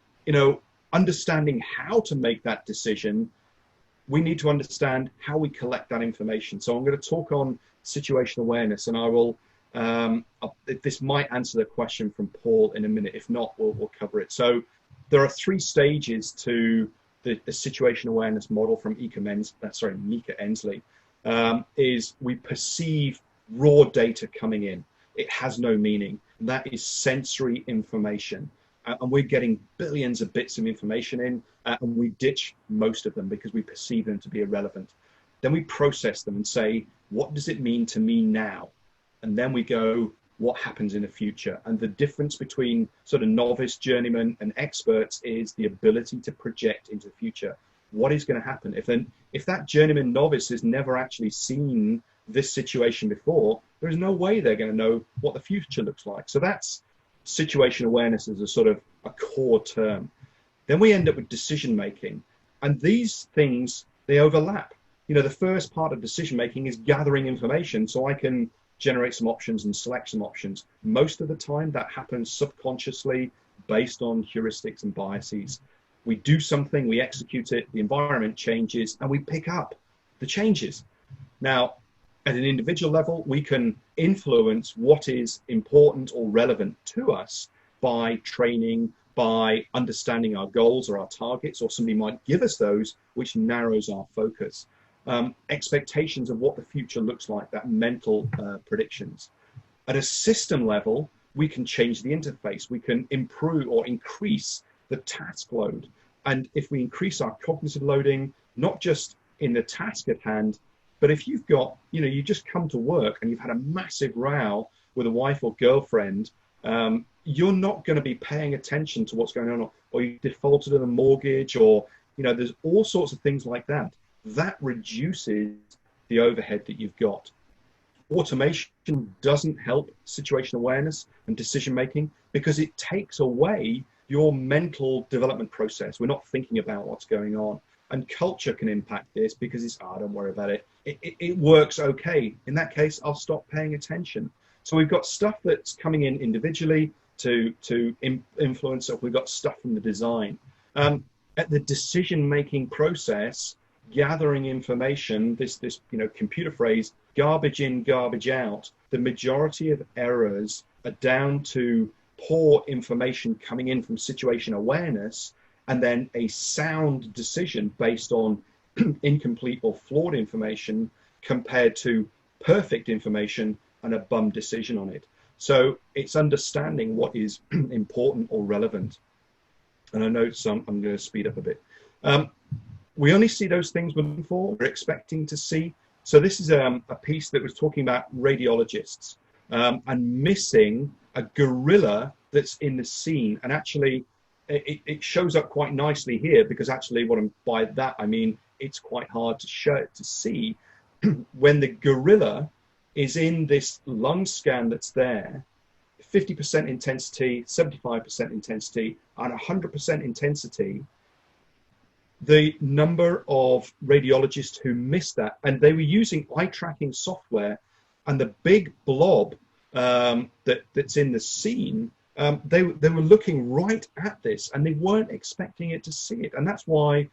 understanding how to make that decision, we need to understand how we collect that information. So I'm going to talk on situational awareness, and I will, this might answer the question from Paul in a minute. If not, we'll cover it. So there are 3 stages to the situational awareness model from Mika Ensley. Is we perceive raw data coming in. It has no meaning. That is sensory information. And we're getting billions of bits of information in, and we ditch most of them because we perceive them to be irrelevant. Then we process them and say, what does it mean to me now? And then we go, what happens in the future? And the difference between sort of novice, journeyman, and experts is the ability to project into the future. What is going to happen? If that journeyman novice has never actually seen this situation before, there is no way they're going to know what the future looks like. So that's situation awareness is a sort of a core term. Then we end up with decision making, and these things, they overlap. You know, the first part of decision making is gathering information so I can generate some options and select some options. Most of the time that happens subconsciously based on heuristics and biases. We do something, we execute it, the environment changes, and we pick up the changes. Now, at an individual level, we can influence what is important or relevant to us by training, by understanding our goals or our targets, or somebody might give us those, which narrows our focus. Expectations of what the future looks like, that mental predictions. At a system level, we can change the interface. We can improve or increase the task load. And if we increase our cognitive loading, not just in the task at hand, but if you've got, you know, you just come to work and you've had a massive row with a wife or girlfriend, you're not going to be paying attention to what's going on, or you defaulted on a mortgage, or, you know, there's all sorts of things like that. That reduces the overhead that you've got. Automation doesn't help situation awareness and decision making because it takes away your mental development process. We're not thinking about what's going on. And culture can impact this because it's, oh, don't worry about it. It works okay. In that case, I'll stop paying attention. So we've got stuff that's coming in individually to influence it. We've got stuff from the design. At the decision-making process, gathering information, this you know, computer phrase, garbage in, garbage out, the majority of errors are down to poor information coming in from situation awareness, and then a sound decision based on incomplete or flawed information compared to perfect information and a bum decision on it. So it's understanding what is important or relevant. And I know I'm going to speed up a bit. We only see those things we're looking for, we're expecting to see. So this is a piece that was talking about radiologists and missing a gorilla that's in the scene. And actually, it shows up quite nicely here, because actually by that I mean it's quite hard to see when the gorilla is in this lung scan that's there, 50% intensity, 75% intensity, and 100% intensity. The number of radiologists who missed that, and they were using eye tracking software, and the big blob that's in the scene, they were looking right at this, and they weren't expecting it to see it. And that's why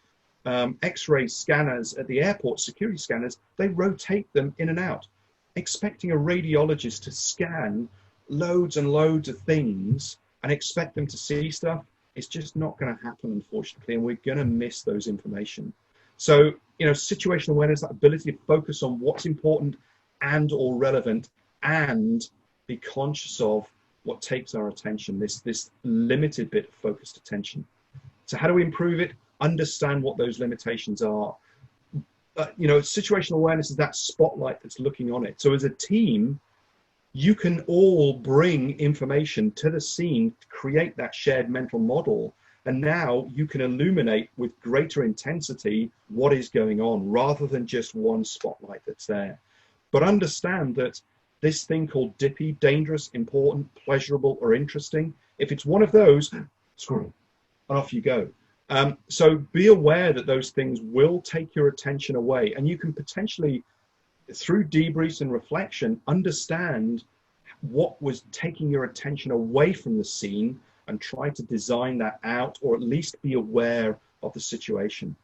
X-ray scanners at the airport, security scanners, they rotate them in and out. Expecting a radiologist to scan loads and loads of things and expect them to see stuff, it's just not going to happen, unfortunately, and we're going to miss those information. So, you know, situational awareness, that ability to focus on what's important and or relevant, and be conscious of what takes our attention, this limited bit of focused attention. So how do we improve it? Understand what those limitations are. You know, situational awareness is that spotlight that's looking on it. So as a team, you can all bring information to the scene to create that shared mental model. And now you can illuminate with greater intensity what is going on, rather than just one spotlight that's there. But understand that this thing called DIPI, dangerous, important, pleasurable, or interesting, if it's one of those, scroll, and off you go. So be aware that those things will take your attention away, and you can potentially, through debriefs and reflection, understand what was taking your attention away from the scene and try to design that out, or at least be aware of the situation.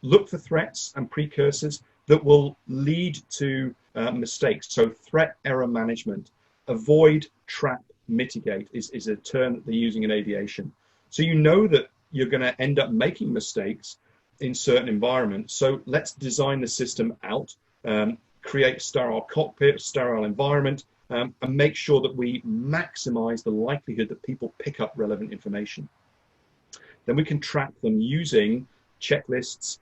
Look for threats and precursors that will lead to mistakes. So threat error management, avoid, trap, mitigate is a term that they're using in aviation. So you know that you're going to end up making mistakes in certain environments. So let's design the system out, create sterile cockpit, sterile environment, and make sure that we maximize the likelihood that people pick up relevant information. Then we can track them using checklists,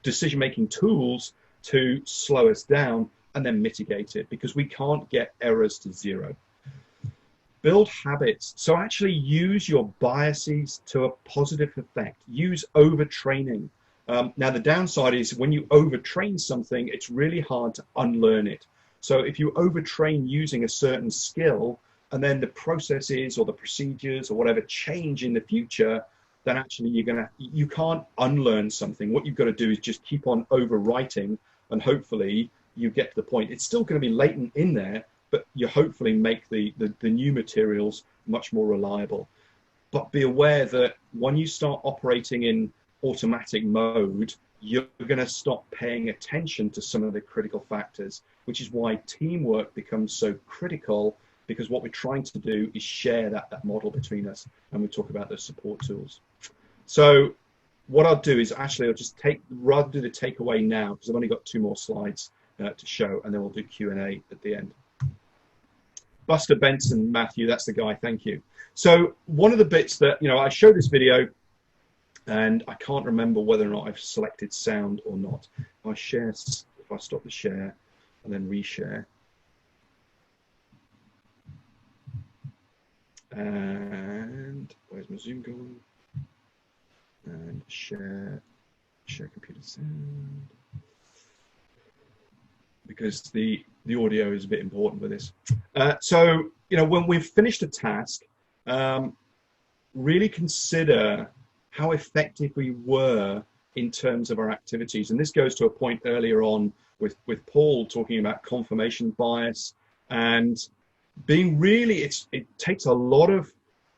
decision-making tools to slow us down, and then mitigate it, because we can't get errors to zero. Build habits. So actually use your biases to a positive effect. Use overtraining. Now the downside is when you overtrain something, it's really hard to unlearn it. So if you overtrain using a certain skill, and then the processes or the procedures or whatever change in the future, then actually you can't unlearn something. What you've got to do is just keep on overwriting, and hopefully you get to the point. It's still going to be latent in there, but you hopefully make the new materials much more reliable. But be aware that when you start operating in automatic mode, you're going to stop paying attention to some of the critical factors, which is why teamwork becomes so critical, because what we're trying to do is share that model between us, and we talk about those support tools. So what I'll do is actually I'll just rather do the takeaway now, because I've only got 2 more slides to show, and then we'll do Q&A at the end. Buster Benson, Matthew, that's the guy, thank you. So one of the bits that, I showed this video, and I can't remember whether or not I've selected sound or not. If I stop the share and then reshare. And where's my Zoom going? And share computer sound. Because the audio is a bit important with this. So, when we've finished a task, really consider how effective we were in terms of our activities. And this goes to a point earlier on with Paul talking about confirmation bias, and being really, it takes a lot of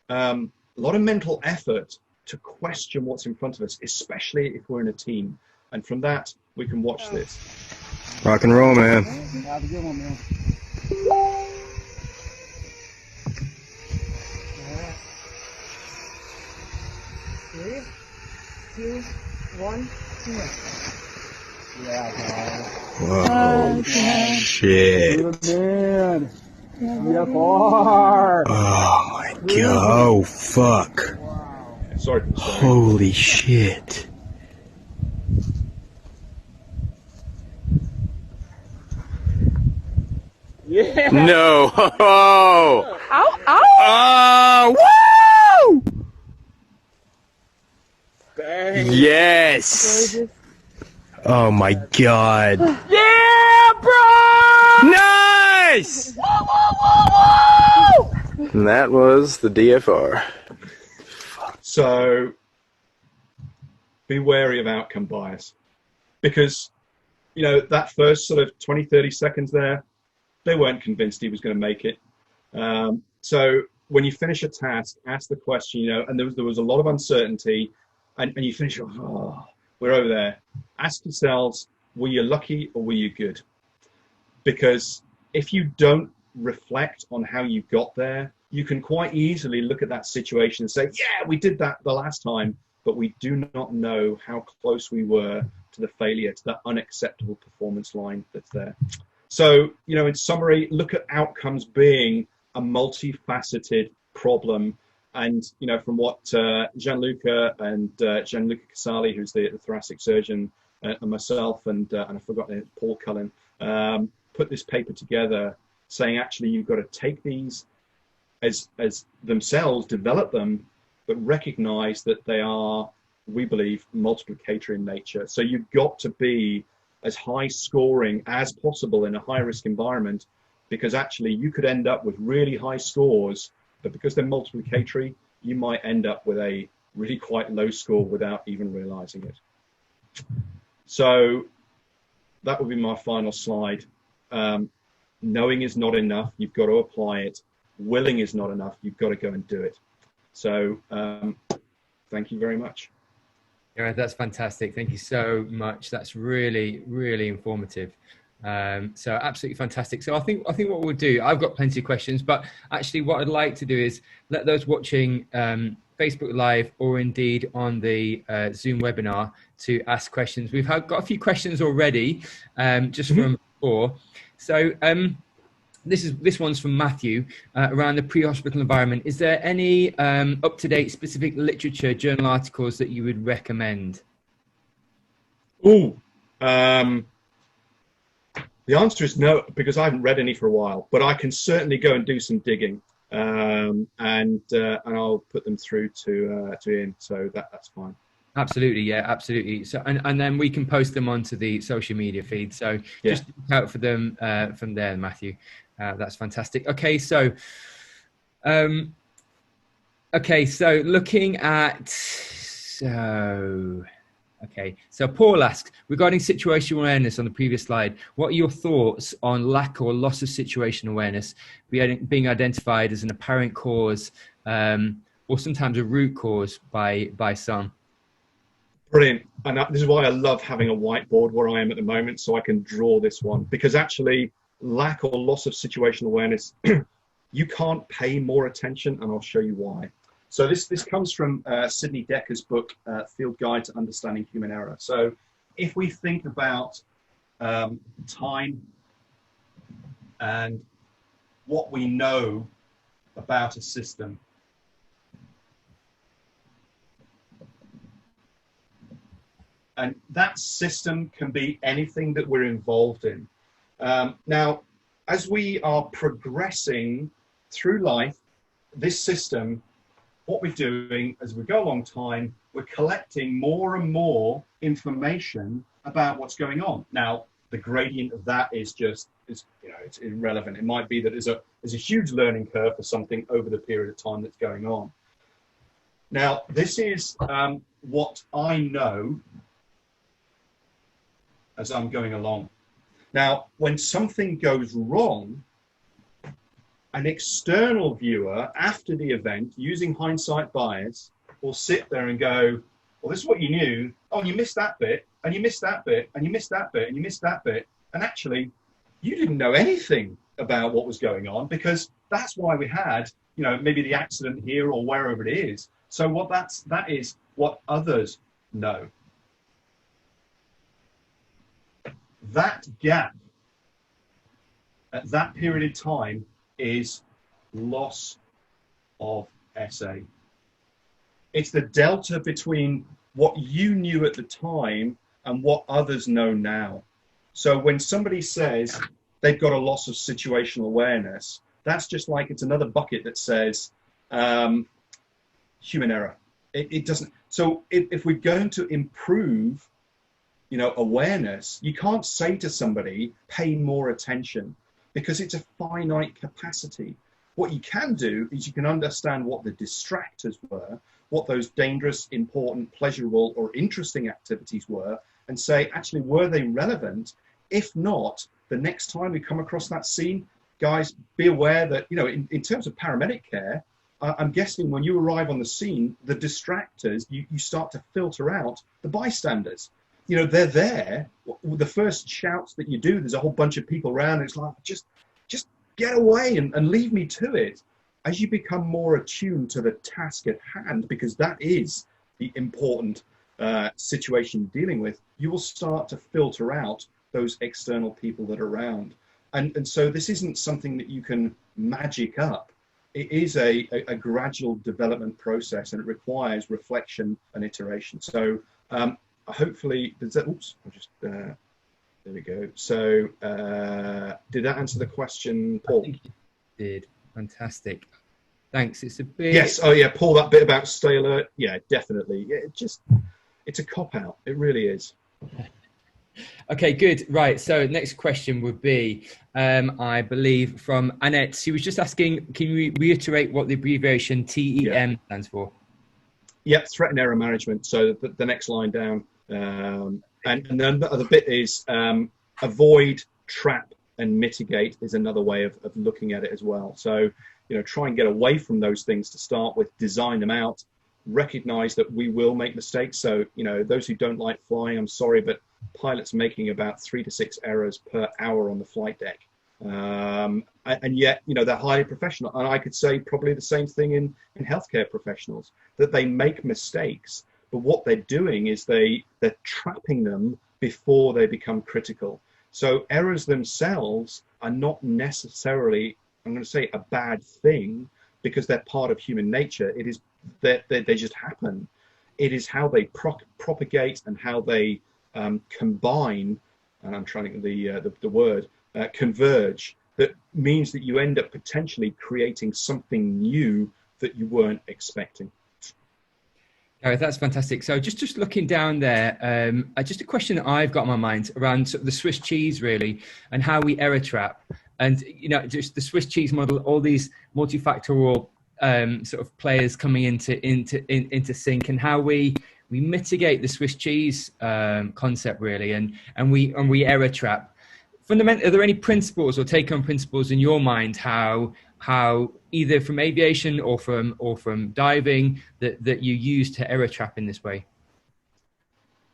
mental effort to question what's in front of us, especially if we're in a team. And from that, we can watch this. Rock and roll, man. Have a good one, man. 3, 2, 1, yeah, Whoa, shit. Good man. Yeah, far. Oh my god, oh fuck. Wow. Sorry for the story. Holy shit. Yeah. No. Oh. Ow, ow. Oh, woo! Bang. Yes. Oh my god. Yeah, bro! Nice! Woo, woo, woo, woo! And that was the DFR. So be wary of outcome bias, because, that first sort of 20, 30 seconds there, they weren't convinced he was going to make it. So when you finish a task, ask the question, and there was a lot of uncertainty, and you finish, we're over there. Ask yourselves, were you lucky or were you good? Because if you don't reflect on how you got there, you can quite easily look at that situation and say, yeah, we did that the last time, but we do not know how close we were to the failure, to that unacceptable performance line that's there. So, in summary, look at outcomes being a multifaceted problem. And, from what Gianluca Casali, who's the thoracic surgeon, and myself, and I've forgotten Paul Cullen, put this paper together, saying actually you've got to take these as themselves, develop them, but recognize that they are, we believe, multiplicatory in nature. So you've got to be as high scoring as possible in a high risk environment, because actually you could end up with really high scores, but because they're multiplicatory, you might end up with a really quite low score without even realizing it. So that would be my final slide. Knowing is not enough. You've got to apply it. Willing is not enough. You've got to go and do it. So thank you very much. Yeah, that's fantastic. Thank you so much. That's really, really informative. So absolutely fantastic. So I think what we'll do, I've got plenty of questions, but actually what I'd like to do is let those watching Facebook Live or indeed on the Zoom webinar to ask questions. We've got a few questions already, just from before. So this one's from Matthew around the pre-hospital environment. Is there any up-to-date specific literature, journal articles that you would recommend? The answer is no, because I haven't read any for a while, but I can certainly go and do some digging, and I'll put them through to Ian, so that's fine. Absolutely, yeah, absolutely. So and then we can post them onto the social media feed. So just look out for them from there, Matthew. That's fantastic. Okay, so Okay, so looking at so Paul asks, regarding situational awareness on the previous slide, what are your thoughts on lack or loss of situational awareness being identified as an apparent cause, or sometimes a root cause by some? Brilliant. And this is why I love having a whiteboard where I am at the moment, so I can draw this one, because actually lack or loss of situational awareness, you can't pay more attention, and I'll show you why. So this comes from Sidney Decker's book, Field Guide to Understanding Human Error. So if we think about time and what we know about a system, and that system can be anything that we're involved in. Now, as we are progressing through life, this system, what we're doing as we go along time, we're collecting more and more information about what's going on. Now, the gradient of that is just, it's irrelevant. It might be that there's a huge learning curve for something over the period of time that's going on. Now, this is what I know as I'm going along. Now, when something goes wrong, an external viewer after the event, using hindsight bias, will sit there and go, well, this is what you knew. Oh, and you missed that bit, and you missed that bit, and you missed that bit, and you missed that bit. And actually, you didn't know anything about what was going on, because that's why we had, maybe the accident here or wherever it is. So that is what others know. That gap at that period of time is loss of SA. It's the delta between what you knew at the time and what others know now. So when somebody says they've got a loss of situational awareness, that's just like it's another bucket that says human error. It doesn't. So if we're going to improve, awareness, you can't say to somebody, pay more attention, because it's a finite capacity. What you can do is you can understand what the distractors were, what those dangerous, important, pleasurable, or interesting activities were, and say, actually, were they relevant? If not, the next time we come across that scene, guys, be aware that, in terms of paramedic care, I'm guessing when you arrive on the scene, the distractors, you start to filter out the bystanders. They're there. The first shouts that you do, there's a whole bunch of people around. And it's like, just get away and leave me to it. As you become more attuned to the task at hand, because that is the important situation you're dealing with, you will start to filter out those external people that are around. And so this isn't something that you can magic up. It is a gradual development process, and it requires reflection and iteration. So hopefully, oops, I'll just, there we go. So did that answer the question, Paul? I think it did. Fantastic. Thanks. It's a bit... Yes. Oh, yeah, Paul, that bit about stay alert. Yeah, definitely. Yeah, it's a cop-out. It really is. Okay, good. Right. So next question would be, I believe, from Annette. She was just asking, can you reiterate what the abbreviation TEM stands for? Yeah, threat and error management. So the next line down. And then the other bit is avoid, trap, and mitigate is another way of looking at it as well. So, try and get away from those things to start with, design them out, recognize that we will make mistakes. So, those who don't like flying, I'm sorry, but pilots making about 3 to 6 errors per hour on the flight deck. And yet, they're highly professional. And I could say probably the same thing in healthcare professionals, that they make mistakes, but what they're doing is they're trapping them before they become critical. So errors themselves are not necessarily, I'm going to say, a bad thing, because they're part of human nature. It is that they just happen. It is how they propagate and how they combine, and I'm trying to think the word, converge, that means that you end up potentially creating something new that you weren't expecting. Gareth, that's fantastic. So just looking down there, just a question that I've got in my mind around sort of the Swiss cheese, really, and how we error trap. And, just the Swiss cheese model, all these multifactorial sort of players coming into sync, and how we mitigate the Swiss cheese concept really, and we error trap. Fundamentally, are there any principles or take-home principles in your mind how either from aviation or from diving that you use to error trap in this way?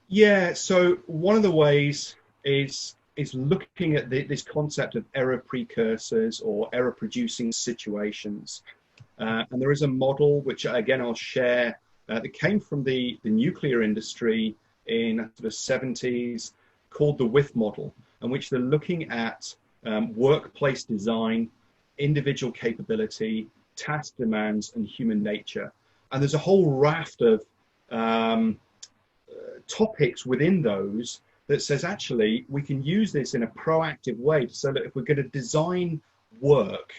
Yeah, so one of the ways is looking at this concept of error precursors or error producing situations. And there is a model which, again, I'll share, that came from the nuclear industry in the 70s, called the WIF model, in which they're looking at workplace design, individual capability, task demands, and human nature. And there's a whole raft of topics within those that says, actually, we can use this in a proactive way. So that if we're going to design work,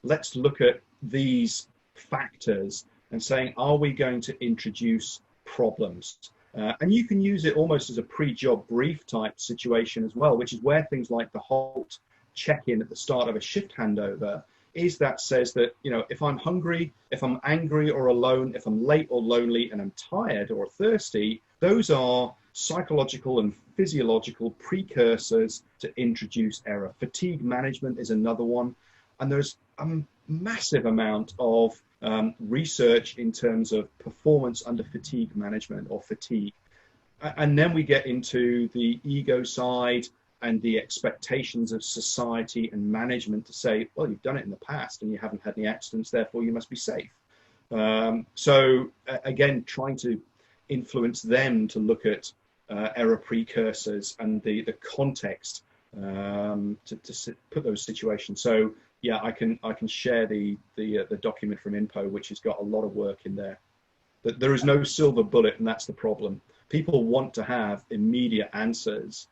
let's look at these factors and saying, are we going to introduce problems? And you can use it almost as a pre-job brief type situation as well, which is where things like the halt check-in at the start of a shift handover is that says that, you know, if I'm hungry, if I'm angry or alone, if I'm late or lonely, and I'm tired or thirsty, those are psychological and physiological precursors to introduce error. Fatigue management is another one. And there's a massive amount of research in terms of performance under fatigue management or fatigue. And then we get into the ego side and the expectations of society and management to say, well, you've done it in the past and you haven't had any accidents, therefore you must be safe. So again, trying to influence them to look at error precursors and the context to put those situations. So yeah, I can share the document from INPO, which has got a lot of work in there. That there is no silver bullet, and that's the problem. People want to have immediate answers,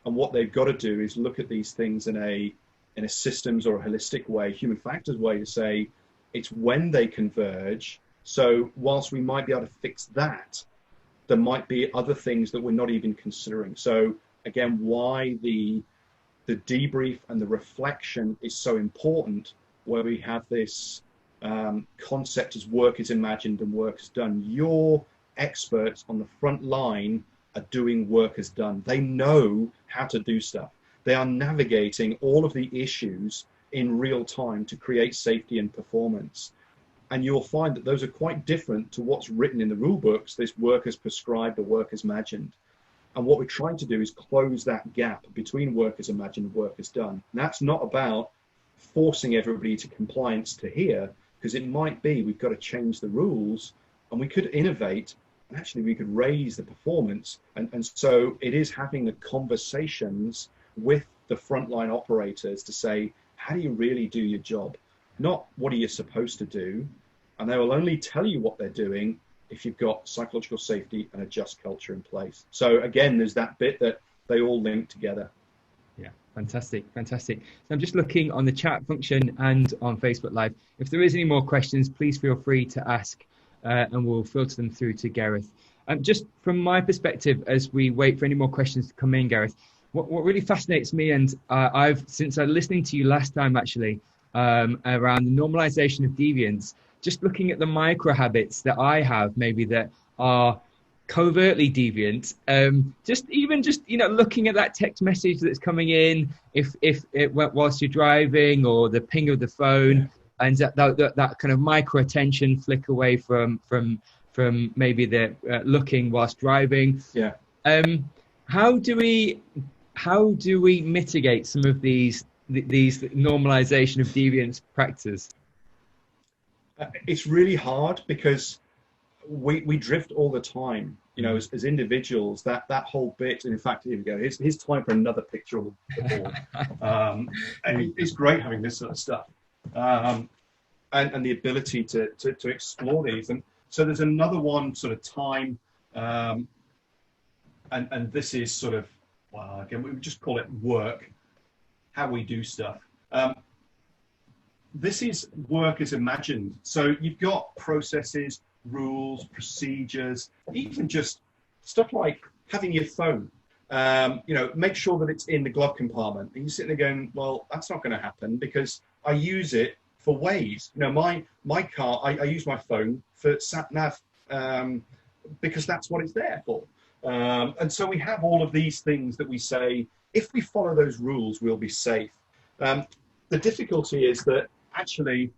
and what they've got to do is look at these things in a systems or a holistic way, human factors way, to say it's when they converge. So whilst we might be able to fix that, there might be other things that we're not even considering. So again, why the debrief and the reflection is so important, where we have this concept as work is imagined and work is done. Your experts on the front line are doing work as done. They know how to do stuff. They are navigating all of the issues in real time to create safety and performance. And you'll find that those are quite different to what's written in the rule books, this work as prescribed or work as imagined. And what we're trying to do is close that gap between work as imagined and work as done. And that's not about forcing everybody to compliance to here, because it might be we've got to change the rules and we could innovate and actually we could raise the performance. And so it is having the conversations with the frontline operators to say, how do you really do your job? Not what are you supposed to do? And they will only tell you what they're doing if you've got psychological safety and a just culture in place. So again, there's that bit that they all link together. Yeah, fantastic. So I'm just looking on the chat function and on Facebook Live. If there is any more questions, please feel free to ask and we'll filter them through to Gareth. Just from my perspective, as we wait for any more questions to come in, Gareth, what really fascinates me, and since I listening to you last time actually, around the normalization of deviance, just looking at the micro habits that I have, maybe that are covertly deviant, just looking at that text message that's coming in, if it whilst you're driving, or the ping of the phone, and that kind of micro attention flick away from maybe the looking whilst driving. Yeah. How do we mitigate some of these normalization of deviance practices? It's really hard because we drift all the time, you know, as individuals. That whole bit, and in fact, here we go. Here's time for another picture of the board. And it's great having this sort of stuff, and the ability to explore these. And so there's another one, sort of time, and this is sort of, well, again, we would just call it work, how we do stuff. This is work as imagined. So you've got processes, rules, procedures, even just stuff like having your phone. Make sure that it's in the glove compartment. And you're sitting there going, well, that's not going to happen because I use it for Waze. You know, my car, I use my phone for sat nav because that's what it's there for. And so we have all of these things that we say, if we follow those rules, we'll be safe. The difficulty is that actually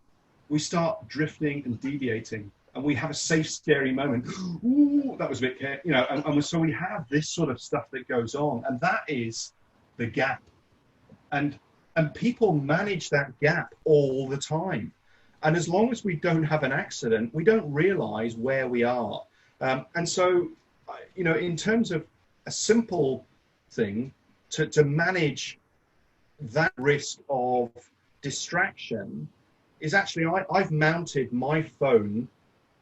we start drifting and deviating, and we have a safe, scary moment. Ooh, that was a bit, you know, and so we have this sort of stuff that goes on, and that is the gap. And people manage that gap all the time. And as long as we don't have an accident, we don't realize where we are. And so, you know, in terms of a simple thing to manage that risk of distraction is actually, I've mounted my phone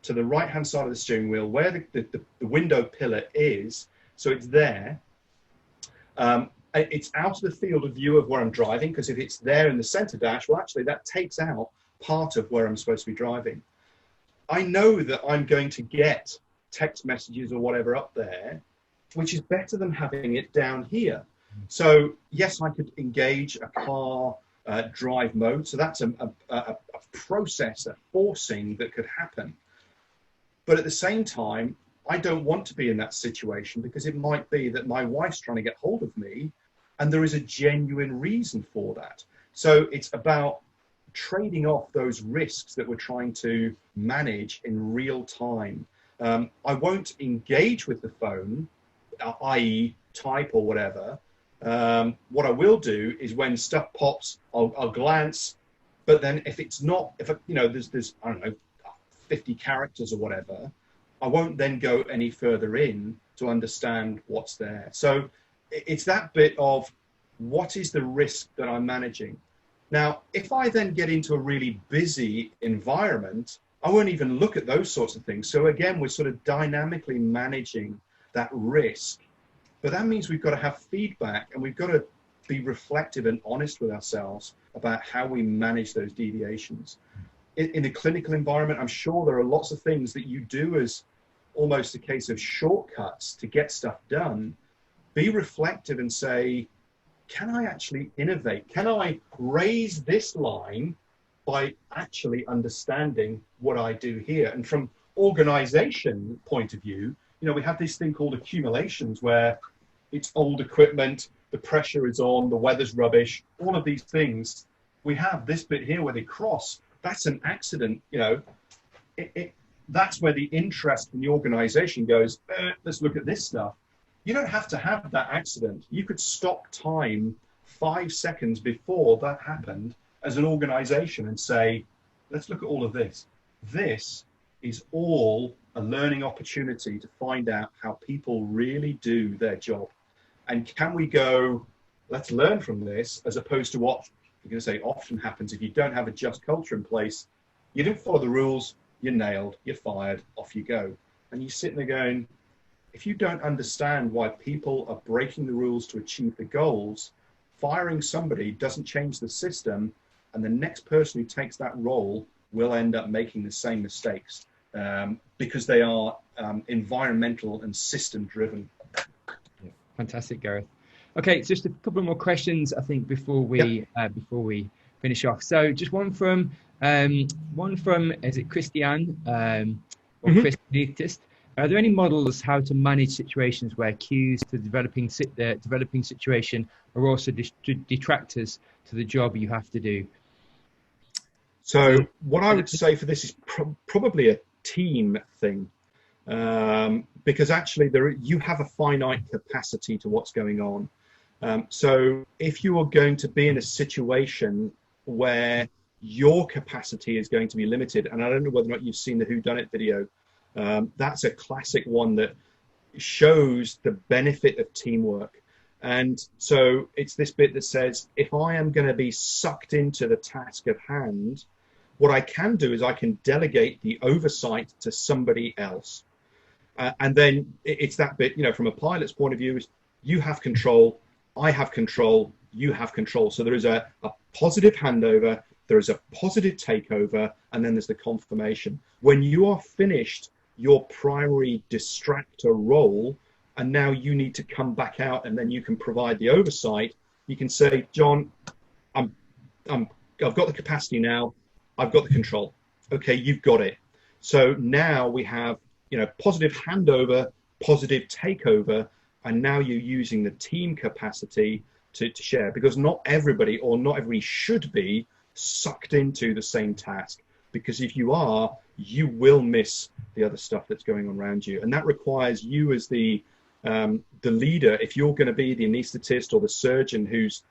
to the right-hand side of the steering wheel where the window pillar is. So it's there. It's out of the field of view of where I'm driving, because if it's there in the center dash, well, actually that takes out part of where I'm supposed to be driving. I know that I'm going to get text messages or whatever up there, which is better than having it down here. So yes, I could engage a car drive mode. So that's a process, a forcing that could happen. But at the same time, I don't want to be in that situation, because it might be that my wife's trying to get hold of me and there is a genuine reason for that. So it's about trading off those risks that we're trying to manage in real time. I won't engage with the phone, i.e. type or whatever. What I will do is when stuff pops, I'll glance, but then if it's not, if you know, there's I don't know, 50 characters or whatever, I won't then go any further in to understand what's there. So it's that bit of what is the risk that I'm managing. Now, if I then get into a really busy environment, I won't even look at those sorts of things. So again, we're sort of dynamically managing that risk. But that means we've got to have feedback, and we've got to be reflective and honest with ourselves about how we manage those deviations. In a clinical environment, I'm sure there are lots of things that you do as almost a case of shortcuts to get stuff done. Be reflective and say, can I actually innovate? Can I raise this line by actually understanding what I do here? And from organization point of view, you know, we have this thing called accumulations where it's old equipment, the pressure is on, the weather's rubbish, all of these things. We have this bit here where they cross. That's an accident, you know. That's where the interest in the organization goes, let's look at this stuff. You don't have to have that accident. You could stop time 5 seconds before that happened as an organization and say, let's look at all of this. This is all a learning opportunity to find out how people really do their job. And can we go, let's learn from this, as opposed to what you're going to say often happens if you don't have a just culture in place. You didn't follow the rules, you're nailed, you're fired, off you go. And you're sitting there going, if you don't understand why people are breaking the rules to achieve the goals, firing somebody doesn't change the system, and the next person who takes that role will end up making the same mistakes because they are environmental and system driven. Fantastic, Gareth. Okay, just a couple more questions, I think, before we finish off. So, just one from is it Christiane or Chris Elitist? Are there any models how to manage situations where cues to developing situation are also detractors to the job you have to do? So, what I would say for this is probably a team thing. Because actually you have a finite capacity to what's going on. So if you are going to be in a situation where your capacity is going to be limited, and I don't know whether or not you've seen the Whodunit video, that's a classic one that shows the benefit of teamwork. And so it's this bit that says, if I am going to be sucked into the task at hand, what I can do is I can delegate the oversight to somebody else. And then it's that bit, you know, from a pilot's point of view, is you have control, I have control, you have control. So there is a positive handover, there is a positive takeover, and then there's the confirmation. When you are finished your primary distractor role, and now you need to come back out and then you can provide the oversight, you can say, John, I've got the capacity now, I've got the control. Okay, you've got it. So now we have, positive handover, positive takeover, and now you're using the team capacity to share, because not everybody should be sucked into the same task, because if you are, you will miss the other stuff that's going on around you. And that requires you as the leader. If you're going to be the anesthetist or the surgeon who's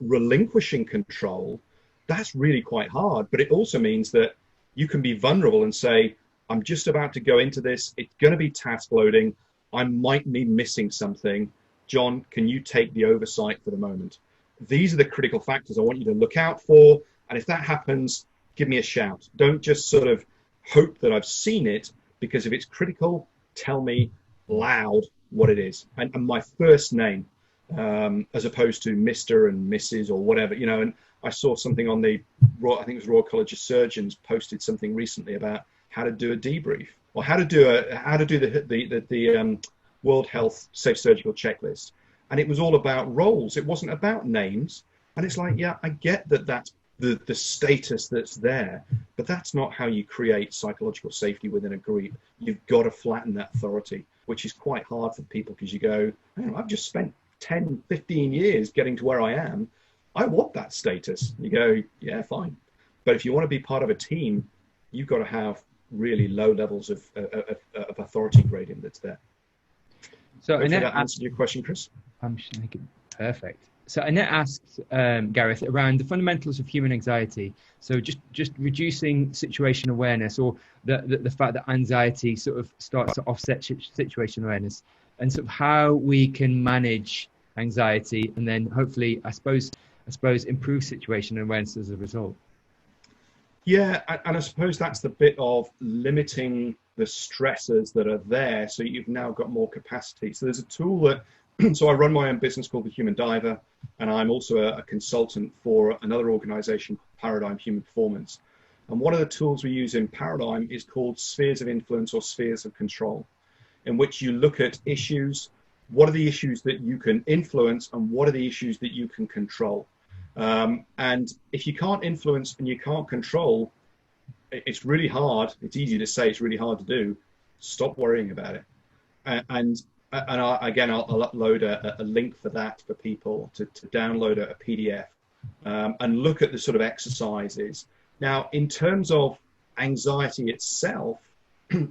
relinquishing control, that's really quite hard. But it also means that you can be vulnerable and say, I'm just about to go into this. It's going to be task loading. I might be missing something. John, can you take the oversight for the moment? These are the critical factors I want you to look out for. And if that happens, give me a shout. Don't just sort of hope that I've seen it, because if it's critical, tell me loud what it is. And my first name, as opposed to Mr. and Mrs. or whatever, and I saw something on the I think it was Royal College of Surgeons posted something recently about how to do a debrief, or how to do the World Health Safe Surgical Checklist. And it was all about roles. It wasn't about names. And it's like, yeah, I get that that's the status that's there, but that's not how you create psychological safety within a group. You've got to flatten that authority, which is quite hard for people, because you go, I've just spent 10, 15 years getting to where I am. I want that status. You go, yeah, fine. But if you want to be part of a team, you've got to have really low levels of authority gradient that's there. So Hopefully that answered your question, Chris. I'm just thinking, perfect. So Annette asks Gareth around the fundamentals of human anxiety. So just reducing situation awareness, or the fact that anxiety sort of starts to offset situation awareness, and sort of how we can manage anxiety, and then hopefully, I suppose improve situation awareness as a result. Yeah, and I suppose that's the bit of limiting the stressors that are there, so you've now got more capacity. So there's a tool that, so I run my own business called the Human Diver, and I'm also a consultant for another organization called Paradigm Human Performance. And one of the tools we use in Paradigm is called spheres of influence, or spheres of control, in which you look at issues. What are the issues that you can influence, and what are the issues that you can control? And if you can't influence and you can't control, it's really hard. It's easy to say, it's really hard to do. Stop worrying about it. And I'll upload a link for that for people to download a PDF and look at the sort of exercises. Now, in terms of anxiety itself,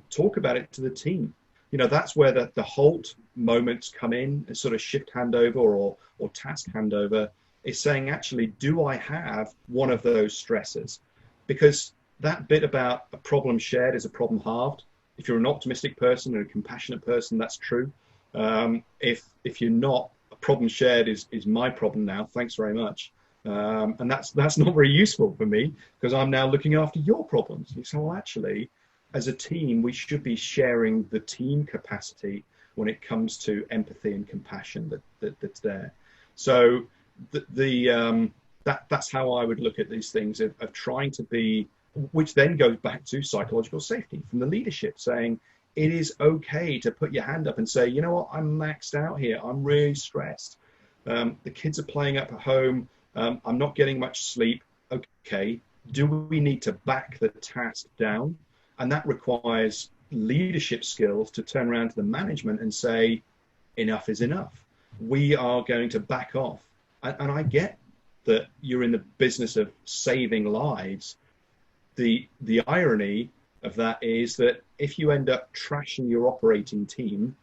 talk about it to the team. That's where the halt moments come in, a sort of shift handover or task handover, is saying, actually, do I have one of those stressors? Because that bit about a problem shared is a problem halved. If you're an optimistic person and a compassionate person, that's true. If you're not, a problem shared is my problem now. Thanks very much. And that's not very useful for me, because I'm now looking after your problems. You say, well, actually, as a team, we should be sharing the team capacity when it comes to empathy and compassion that's there. So that's how I would look at these things, of trying to be, which then goes back to psychological safety from the leadership, saying it is okay to put your hand up and say, you know what, I'm maxed out here. I'm really stressed. The kids are playing up at home. I'm not getting much sleep. Okay, do we need to back the task down? And that requires leadership skills to turn around to the management and say, enough is enough. We are going to back off. And I get that you're in the business of saving lives. The irony of that is that if you end up trashing your operating team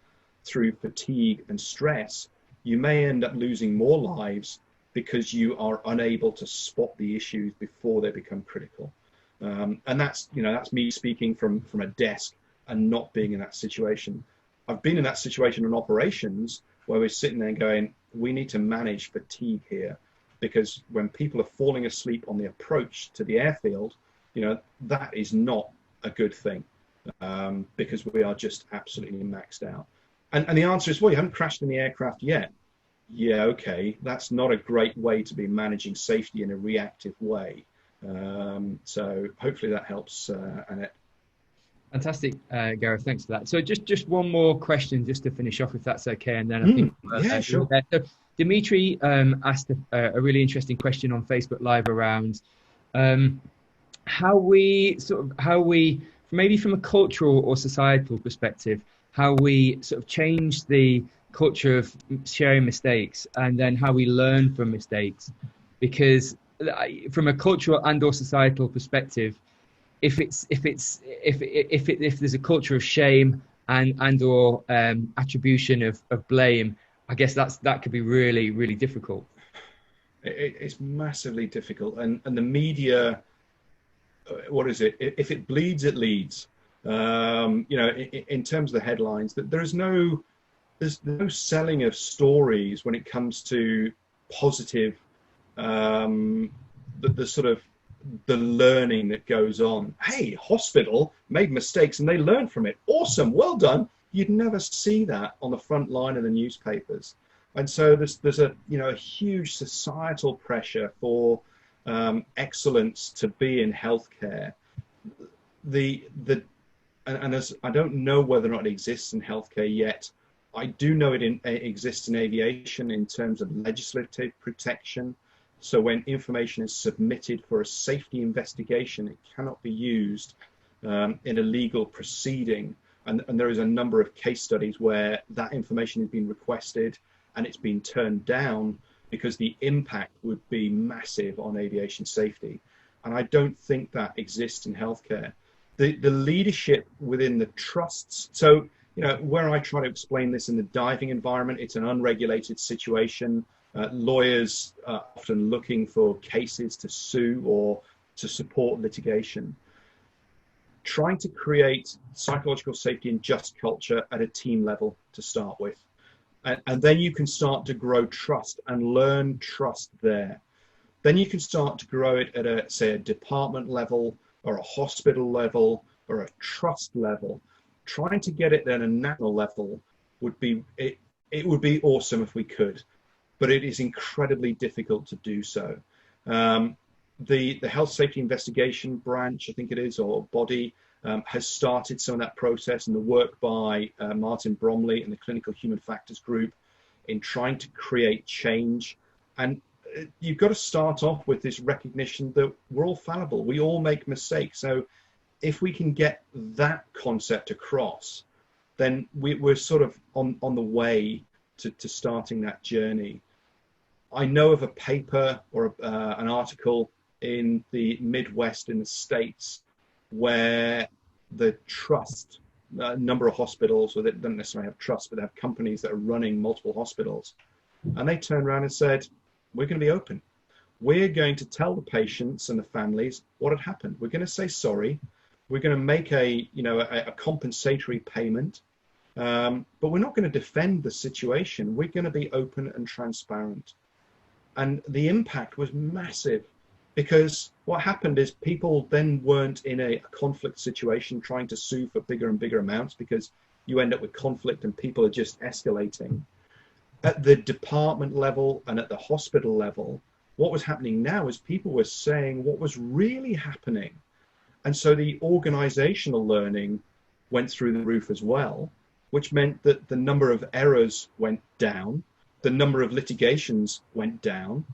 through fatigue and stress, you may end up losing more lives because you are unable to spot the issues before they become critical. And that's me speaking from a desk and not being in that situation. I've been in that situation in operations where we're sitting there going, we need to manage fatigue here, because when people are falling asleep on the approach to the airfield, that is not a good thing, because we are just absolutely maxed out. And the answer is, well, you haven't crashed in the aircraft yet. Yeah, okay, that's not a great way to be managing safety in a reactive way. So hopefully that helps, Annette. Fantastic, Gareth. Thanks for that. So just one more question, just to finish off, if that's okay, and then I think yeah, sure. So Dimitri asked a really interesting question on Facebook Live around how we maybe from a cultural or societal perspective, how we sort of change the culture of sharing mistakes, and then how we learn from mistakes. Because from a cultural and or societal perspective, if there's a culture of shame and or attribution of blame, I guess that could be really, really difficult. It's massively difficult, and the media, what is it? If it bleeds, it leads. In terms of the headlines, that there's no selling of stories when it comes to positive, the sort of the learning that goes on. Hey, hospital made mistakes and they learned from it. Awesome, well done. You'd never see that on the front line of the newspapers. And so there's a huge societal pressure for excellence to be in healthcare. And as I don't know whether or not it exists in healthcare yet, I do know it exists in aviation in terms of legislative protection. So when information is submitted for a safety investigation, it cannot be used in a legal proceeding. And there is a number of case studies where that information has been requested and it's been turned down because the impact would be massive on aviation safety. And I don't think that exists in healthcare. The leadership within the trusts, so where I try to explain this in the diving environment, it's an unregulated situation. Lawyers are often looking for cases to sue or to support litigation. Trying to create psychological safety and just culture at a team level to start with. And then you can start to grow trust and learn trust there. Then you can start to grow it at say a department level or a hospital level or a trust level. Trying to get it at a national level would be, it would be awesome if we could, but it is incredibly difficult to do so. The health safety investigation branch, I think it is, or body, has started some of that process, and the work by Martin Bromley and the Clinical Human Factors Group in trying to create change. And you've got to start off with this recognition that we're all fallible, we all make mistakes. So if we can get that concept across, then we're sort of on the way to starting that journey. I know of a paper or an article in the Midwest in the States where the trust, number of hospitals, or they don't necessarily have trust, but they have companies that are running multiple hospitals, and they turned around and said, we're going to be open. We're going to tell the patients and the families what had happened. We're going to say sorry. We're going to make a compensatory payment, but we're not going to defend the situation. We're going to be open and transparent. And the impact was massive, because what happened is people then weren't in a conflict situation trying to sue for bigger and bigger amounts, because you end up with conflict and people are just escalating. At the department level and at the hospital level, what was happening now is people were saying what was really happening. And so the organizational learning went through the roof as well, which meant that the number of errors went down, the number of litigations went down.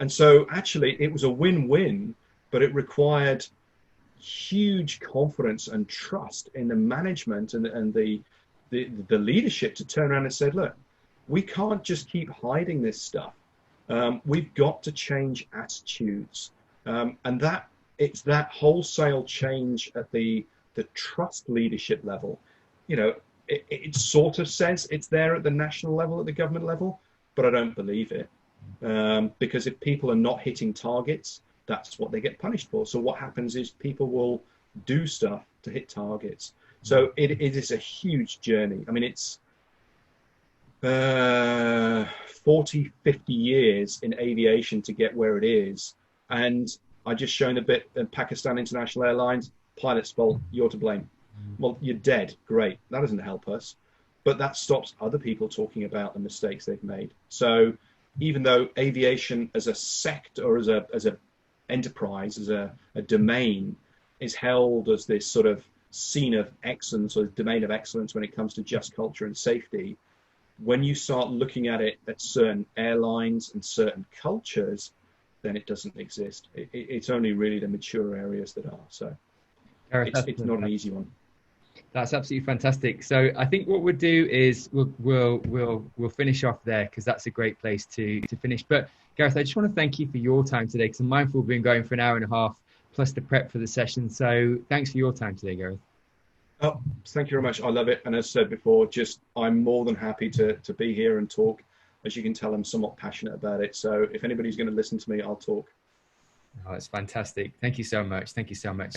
And so actually it was a win-win, but it required huge confidence and trust in the management and the leadership to turn around and say, look, we can't just keep hiding this stuff. We've got to change attitudes. And it's that wholesale change at the trust leadership level. It sort of says it's there at the national level, at the government level, but I don't believe it. Because if people are not hitting targets, that's what they get punished for. So what happens is people will do stuff to hit targets. So it is a huge journey. I mean, it's 40, 50 years in aviation to get where it is. And I just shown a bit in Pakistan International Airlines, pilot's fault, you're to blame. Well, you're dead. Great. That doesn't help us. But that stops other people talking about the mistakes they've made. So even though aviation as a sect or as a enterprise, as a domain, is held as this sort of scene of excellence or domain of excellence when it comes to just culture and safety, when you start looking at it at certain airlines and certain cultures, then it doesn't exist. It's only really the mature areas that are. So Gareth, it's not an easy one. That's absolutely fantastic. So I think what we'll do is we'll finish off there, because that's a great place to finish. But Gareth, I just want to thank you for your time today, because I'm mindful we've been going for an hour and a half plus the prep for the session. So thanks for your time today, Gareth. Oh, thank you very much. I love it. And as I said before, I'm more than happy to be here and talk. As you can tell, I'm somewhat passionate about it. So if anybody's going to listen to me, I'll talk. Oh, it's fantastic. Thank you so much. Thank you so much.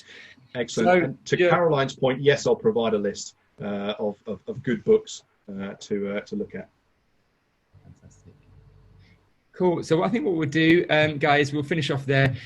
Excellent. So, and to Caroline's point, yes, I'll provide a list of good books to look at. Fantastic. Cool. So I think what we'll do, guys, we'll finish off there.